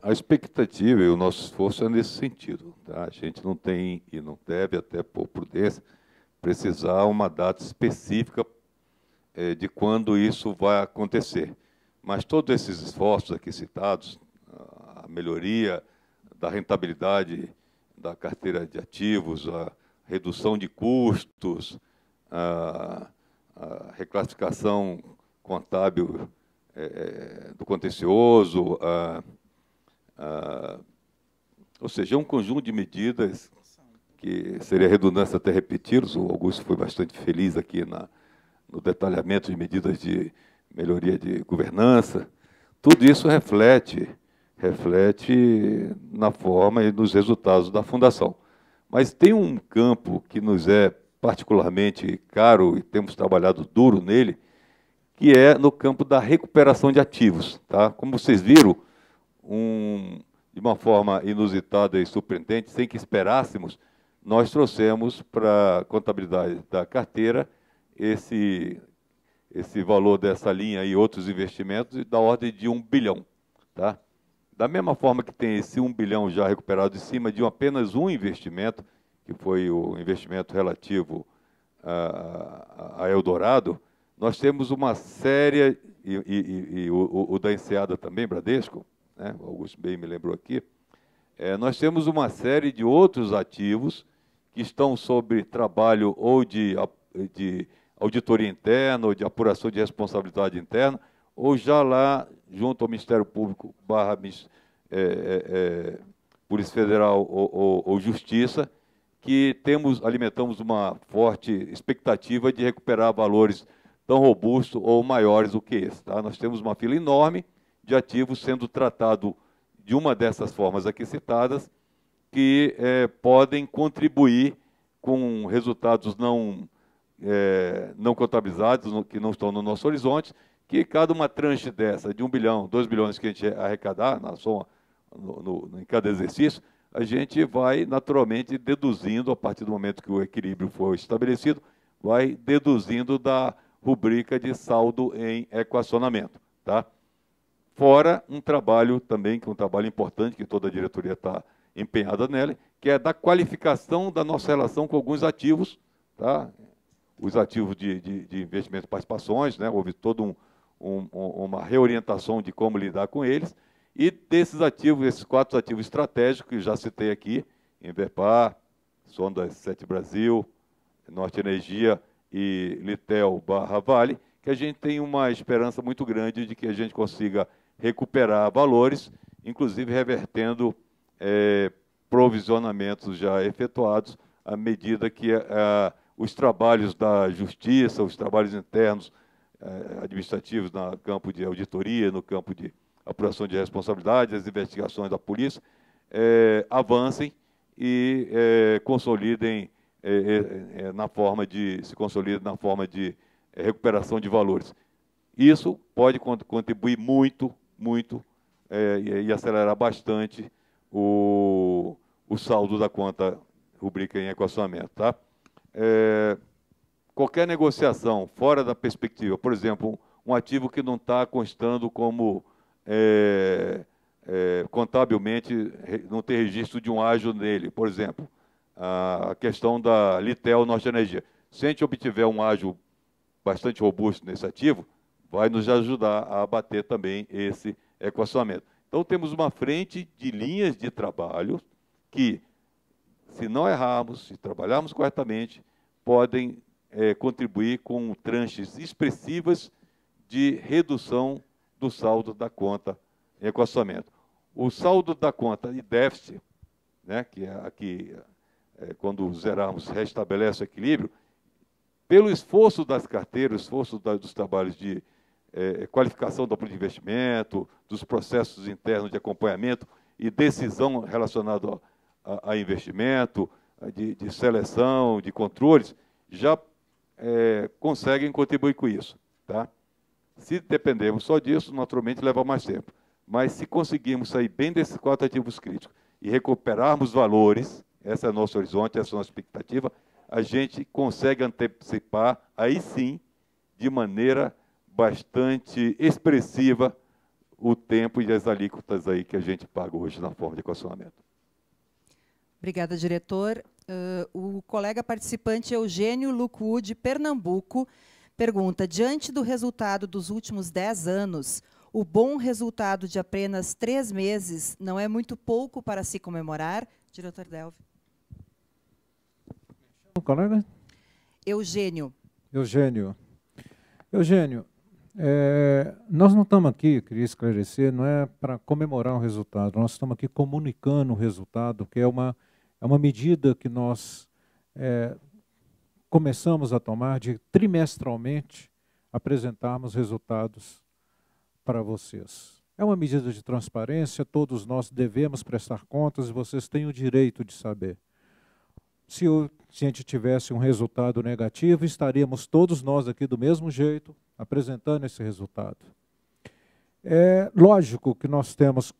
A expectativa e o nosso esforço é nesse sentido. Tá? A gente não tem e não deve, até por prudência, precisar uma data específica de quando isso vai acontecer. Mas todos esses esforços aqui citados, a melhoria da rentabilidade da carteira de ativos, a redução de custos, a reclassificação contábil do contencioso, ou seja, um conjunto de medidas que seria redundância até repeti-los. O Augusto foi bastante feliz aqui no detalhamento de medidas de melhoria de governança. Tudo isso reflete na forma e nos resultados da Fundação. Mas tem um campo que nos é particularmente caro e temos trabalhado duro nele, que é no campo da recuperação de ativos. Tá? Como vocês viram, de uma forma inusitada e surpreendente, sem que esperássemos, nós trouxemos para a contabilidade da carteira esse valor dessa linha e outros investimentos da ordem de 1 bilhão. Tá? Da mesma forma que tem esse 1 bilhão já recuperado em cima de apenas um investimento, que foi o investimento relativo a Eldorado, nós temos uma série, e o da Enseada também, Bradesco, né, o Augusto bem me lembrou aqui, nós temos uma série de outros ativos que estão sob trabalho ou de auditoria interna, ou de apuração de responsabilidade interna, ou já lá junto ao Ministério Público / Polícia Federal ou Justiça, que alimentamos uma forte expectativa de recuperar valores tão robustos ou maiores do que esse. Tá? Nós temos uma fila enorme de ativos sendo tratado de uma dessas formas aqui citadas, que podem contribuir com resultados não contabilizados, que não estão no nosso horizonte, que cada uma tranche dessa, de 1 bilhão, 2 bilhões que a gente arrecadar na soma, em cada exercício, a gente vai naturalmente deduzindo, a partir do momento que o equilíbrio for estabelecido, vai deduzindo da rubrica de saldo em equacionamento. Tá? Fora um trabalho também, que é um trabalho importante, que toda a diretoria está empenhada nele, que é da qualificação da nossa relação com alguns ativos, tá? Os ativos de investimento e participações, né? Houve toda uma reorientação de como lidar com eles, e desses ativos, esses 4 ativos estratégicos que já citei aqui, Inverpar, Sonda 7 Brasil, Norte Energia e Litel / Vale, que a gente tem uma esperança muito grande de que a gente consiga recuperar valores, inclusive revertendo provisionamentos já efetuados, à medida que os trabalhos da Justiça, os trabalhos internos administrativos no campo de auditoria, no campo de apuração de responsabilidade, as investigações da polícia, avancem e consolidem se consolidem na forma de recuperação de valores. Isso pode contribuir muito e acelerar bastante o saldo da conta rubrica em equacionamento. Tá? Qualquer negociação fora da perspectiva, por exemplo, um ativo que não está constando como contabilmente, não tem registro de um ágio nele, por exemplo, a questão da Litel Norte Energia. Se a gente obtiver um ágio bastante robusto nesse ativo, vai nos ajudar a abater também esse equacionamento. Então, temos uma frente de linhas de trabalho que, se não errarmos, se trabalharmos corretamente, podem contribuir com tranches expressivas de redução do saldo da conta em equacionamento. O saldo da conta de déficit, né, que é aqui, quando zerarmos, restabelece o equilíbrio, pelo esforço das carteiras, esforço dos trabalhos de qualificação da política de investimento, dos processos internos de acompanhamento e decisão relacionada a investimento, de seleção, de controles, já conseguem contribuir com isso. Tá? Se dependermos só disso, naturalmente leva mais tempo. Mas se conseguirmos sair bem desses 4 ativos críticos e recuperarmos valores, esse é o nosso horizonte, essa é a nossa expectativa, a gente consegue antecipar, aí sim, de maneira bastante expressiva, o tempo e as alíquotas aí que a gente paga hoje na forma de equacionamento. Obrigada, diretor. O colega participante Eugênio Lucu, de Pernambuco, pergunta: diante do resultado dos últimos 10 anos, o bom resultado de apenas 3 meses não é muito pouco para se comemorar? Diretor Delvi. O colega? Eugênio. Eugênio, nós não estamos aqui, queria esclarecer, não é para comemorar o resultado, nós estamos aqui comunicando o resultado, que é uma medida que nós começamos a tomar de trimestralmente apresentarmos resultados para vocês. É uma medida de transparência, todos nós devemos prestar contas e vocês têm o direito de saber. Se a gente tivesse um resultado negativo, estaríamos todos nós aqui do mesmo jeito, apresentando esse resultado. É lógico que nós temos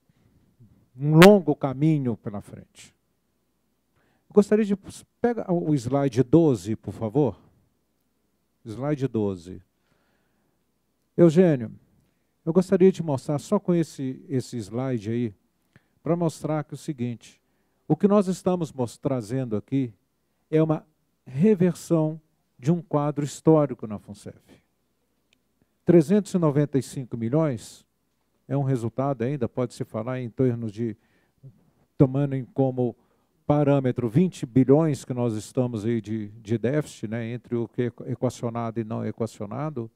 um longo caminho pela frente. Gostaria de... Pega o slide 12, por favor. Slide 12. Eugênio, eu gostaria de mostrar só com esse slide aí, para mostrar que é o seguinte: o que nós estamos trazendo aqui é uma reversão de um quadro histórico na FUNCEF. 395 milhões é um resultado ainda, pode-se falar em termos de, tomando em como parâmetro 20 bilhões que nós estamos aí de déficit, né, entre o que é equacionado e não equacionado,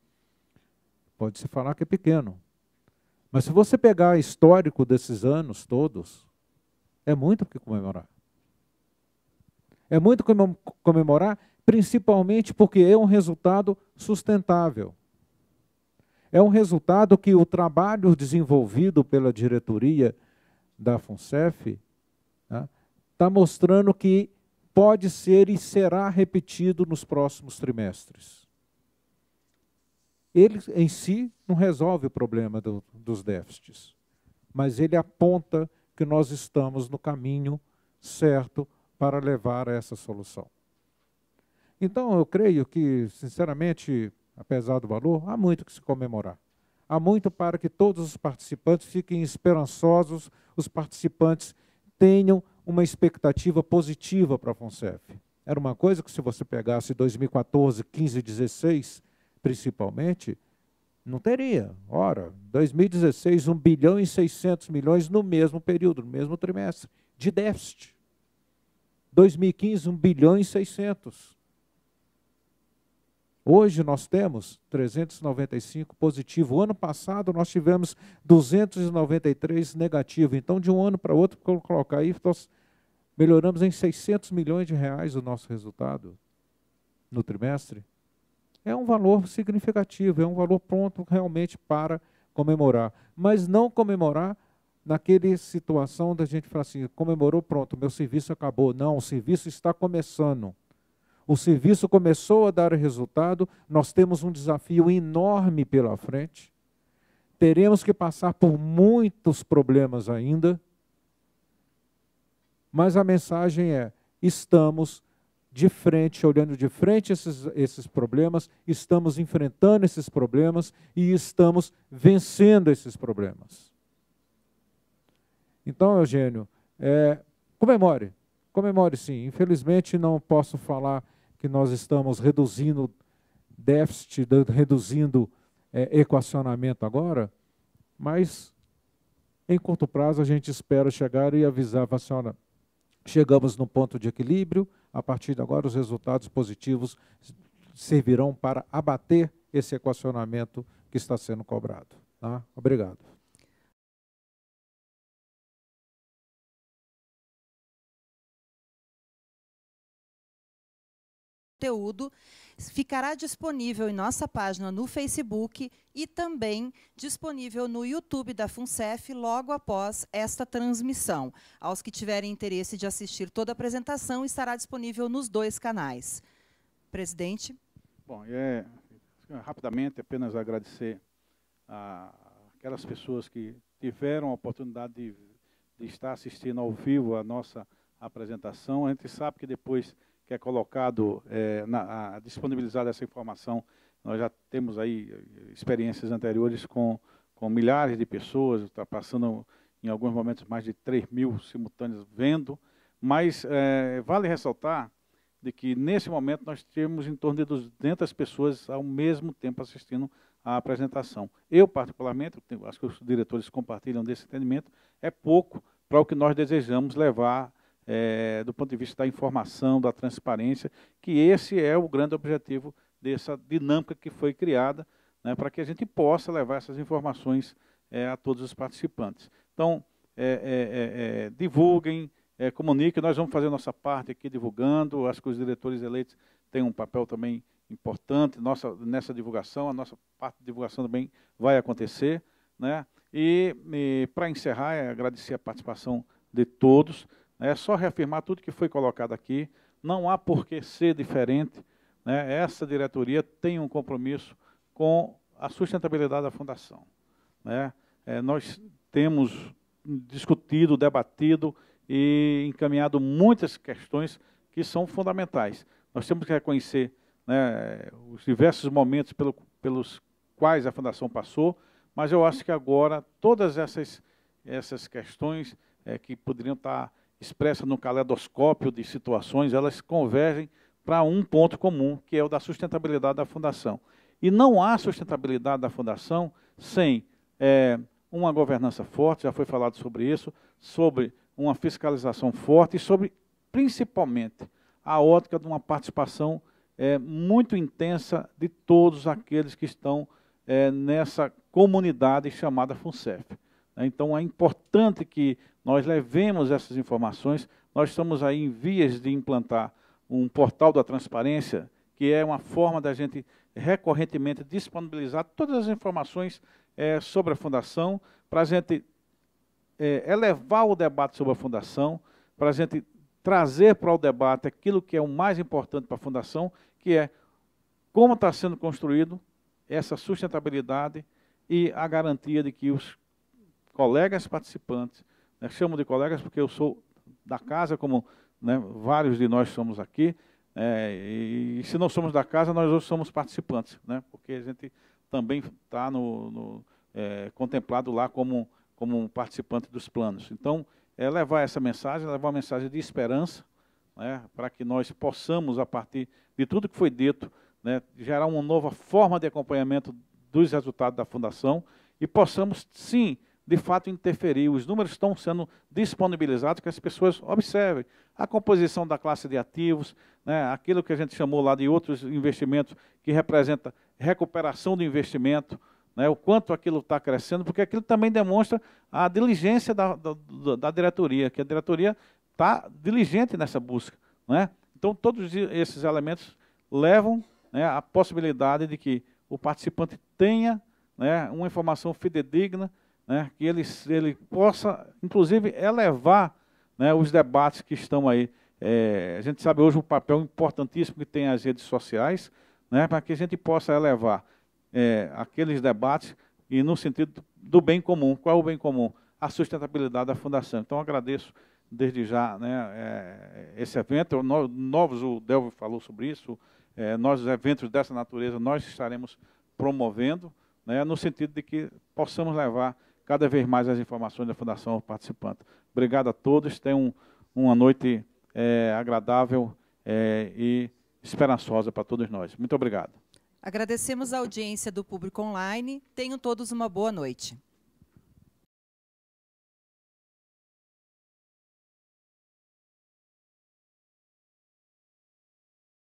pode-se falar que é pequeno. Mas se você pegar histórico desses anos todos, é muito o que comemorar. É muito comemorar, principalmente porque é um resultado sustentável. É um resultado que o trabalho desenvolvido pela diretoria da FUNCEF está mostrando que pode ser e será repetido nos próximos trimestres. Ele, em si, não resolve o problema dos déficits, mas ele aponta que nós estamos no caminho certo para levar a essa solução. Então, eu creio que, sinceramente, apesar do valor, há muito que se comemorar. Há muito para que todos os participantes fiquem esperançosos, os participantes tenham uma expectativa positiva para a FUNCEF. Era uma coisa que, se você pegasse 2014, 15 e 16, principalmente, não teria. Ora, 2016, 1 bilhão e 600 milhões no mesmo período, no mesmo trimestre, de déficit. 2015, 1 bilhão e 600. Hoje nós temos 395 positivo. O ano passado nós tivemos 293 negativo. Então, de um ano para outro, vou colocar aí, nós melhoramos em 600 milhões de reais o nosso resultado no trimestre. É um valor significativo, é um valor pronto realmente para comemorar. Mas não comemorar naquela situação da gente falar assim, comemorou, pronto, meu serviço acabou. Não, o serviço está começando. O serviço começou a dar resultado, nós temos um desafio enorme pela frente, teremos que passar por muitos problemas ainda, mas a mensagem é, estamos de frente, olhando de frente esses problemas, estamos enfrentando esses problemas e estamos vencendo esses problemas. Então, Eugênio, comemore sim. Infelizmente não posso falar que nós estamos reduzindo déficit, reduzindo equacionamento agora, mas em curto prazo a gente espera chegar e avisar a senhora, chegamos no ponto de equilíbrio, a partir de agora os resultados positivos servirão para abater esse equacionamento que está sendo cobrado. Tá? Obrigado. Conteúdo ficará disponível em nossa página no Facebook e também disponível no YouTube da FUNCEF logo após esta transmissão. Aos que tiverem interesse de assistir toda a apresentação, estará disponível nos 2 canais. Presidente. Bom, rapidamente, apenas agradecer aquelas pessoas que tiveram a oportunidade de estar assistindo ao vivo a nossa apresentação. A gente sabe que depois que é colocado, disponibilizada essa informação, nós já temos aí experiências anteriores com milhares de pessoas, está passando em alguns momentos mais de 3.000 simultâneos vendo, Mas vale ressaltar de que, nesse momento, nós temos em torno de 200 pessoas ao mesmo tempo assistindo à apresentação. Eu, particularmente, acho que os diretores compartilham desse entendimento, é pouco para o que nós desejamos levar do ponto de vista da informação, da transparência, que esse é o grande objetivo dessa dinâmica que foi criada, né, para que a gente possa levar essas informações a todos os participantes. Então, divulguem, comuniquem, nós vamos fazer a nossa parte aqui divulgando, acho que os diretores eleitos têm um papel também importante nessa divulgação, a nossa parte de divulgação também vai acontecer, né? E para encerrar, agradecer a participação de todos, é só reafirmar tudo que foi colocado aqui, não há por que ser diferente, né? Essa diretoria tem um compromisso com a sustentabilidade da Fundação, né? Nós temos discutido, debatido e encaminhado muitas questões que são fundamentais. Nós temos que reconhecer, né, os diversos momentos pelos quais a Fundação passou, mas eu acho que agora todas essas questões que poderiam estar expressas no caleidoscópio de situações, elas convergem para um ponto comum, que é o da sustentabilidade da Fundação. E não há sustentabilidade da Fundação sem uma governança forte, já foi falado sobre isso, sobre uma fiscalização forte e sobre, principalmente, a ótica de uma participação muito intensa de todos aqueles que estão nessa comunidade chamada FUNCEF. Então, é importante que nós levemos essas informações. Nós estamos aí em vias de implantar um portal da transparência, que é uma forma da gente recorrentemente disponibilizar todas as informações sobre a Fundação, para a gente elevar o debate sobre a Fundação, para a gente trazer para o debate aquilo que é o mais importante para a Fundação, que é como está sendo construído essa sustentabilidade e a garantia de que os colegas participantes, né, chamo de colegas porque eu sou da casa, como, né, vários de nós somos aqui, e se não somos da casa, nós hoje somos participantes, né, porque a gente também está contemplado lá como um participante dos planos. Então, levar essa mensagem, levar uma mensagem de esperança, né, para que nós possamos, a partir de tudo que foi dito, né, gerar uma nova forma de acompanhamento dos resultados da Fundação e possamos, sim, de fato, interferir. Os números estão sendo disponibilizados, que as pessoas observem a composição da classe de ativos, né, aquilo que a gente chamou lá de outros investimentos, que representa recuperação do investimento, né, o quanto aquilo está crescendo, porque aquilo também demonstra a diligência da diretoria, que a diretoria está diligente nessa busca, né? Então, todos esses elementos levam, né, a possibilidade de que o participante tenha, né, uma informação fidedigna, né, que ele possa, inclusive, elevar, né, os debates que estão aí. A gente sabe hoje o papel importantíssimo que tem as redes sociais, né, para que a gente possa elevar aqueles debates e no sentido do bem comum. Qual é o bem comum? A sustentabilidade da Fundação. Então, agradeço desde já, né, esse evento. O Delvio falou sobre isso. Nós, os eventos dessa natureza, nós estaremos promovendo, né, no sentido de que possamos levar cada vez mais as informações da Fundação ao participante. Obrigado a todos. Tenham uma noite agradável e esperançosa para todos nós. Muito obrigado. Agradecemos a audiência do público online. Tenham todos uma boa noite.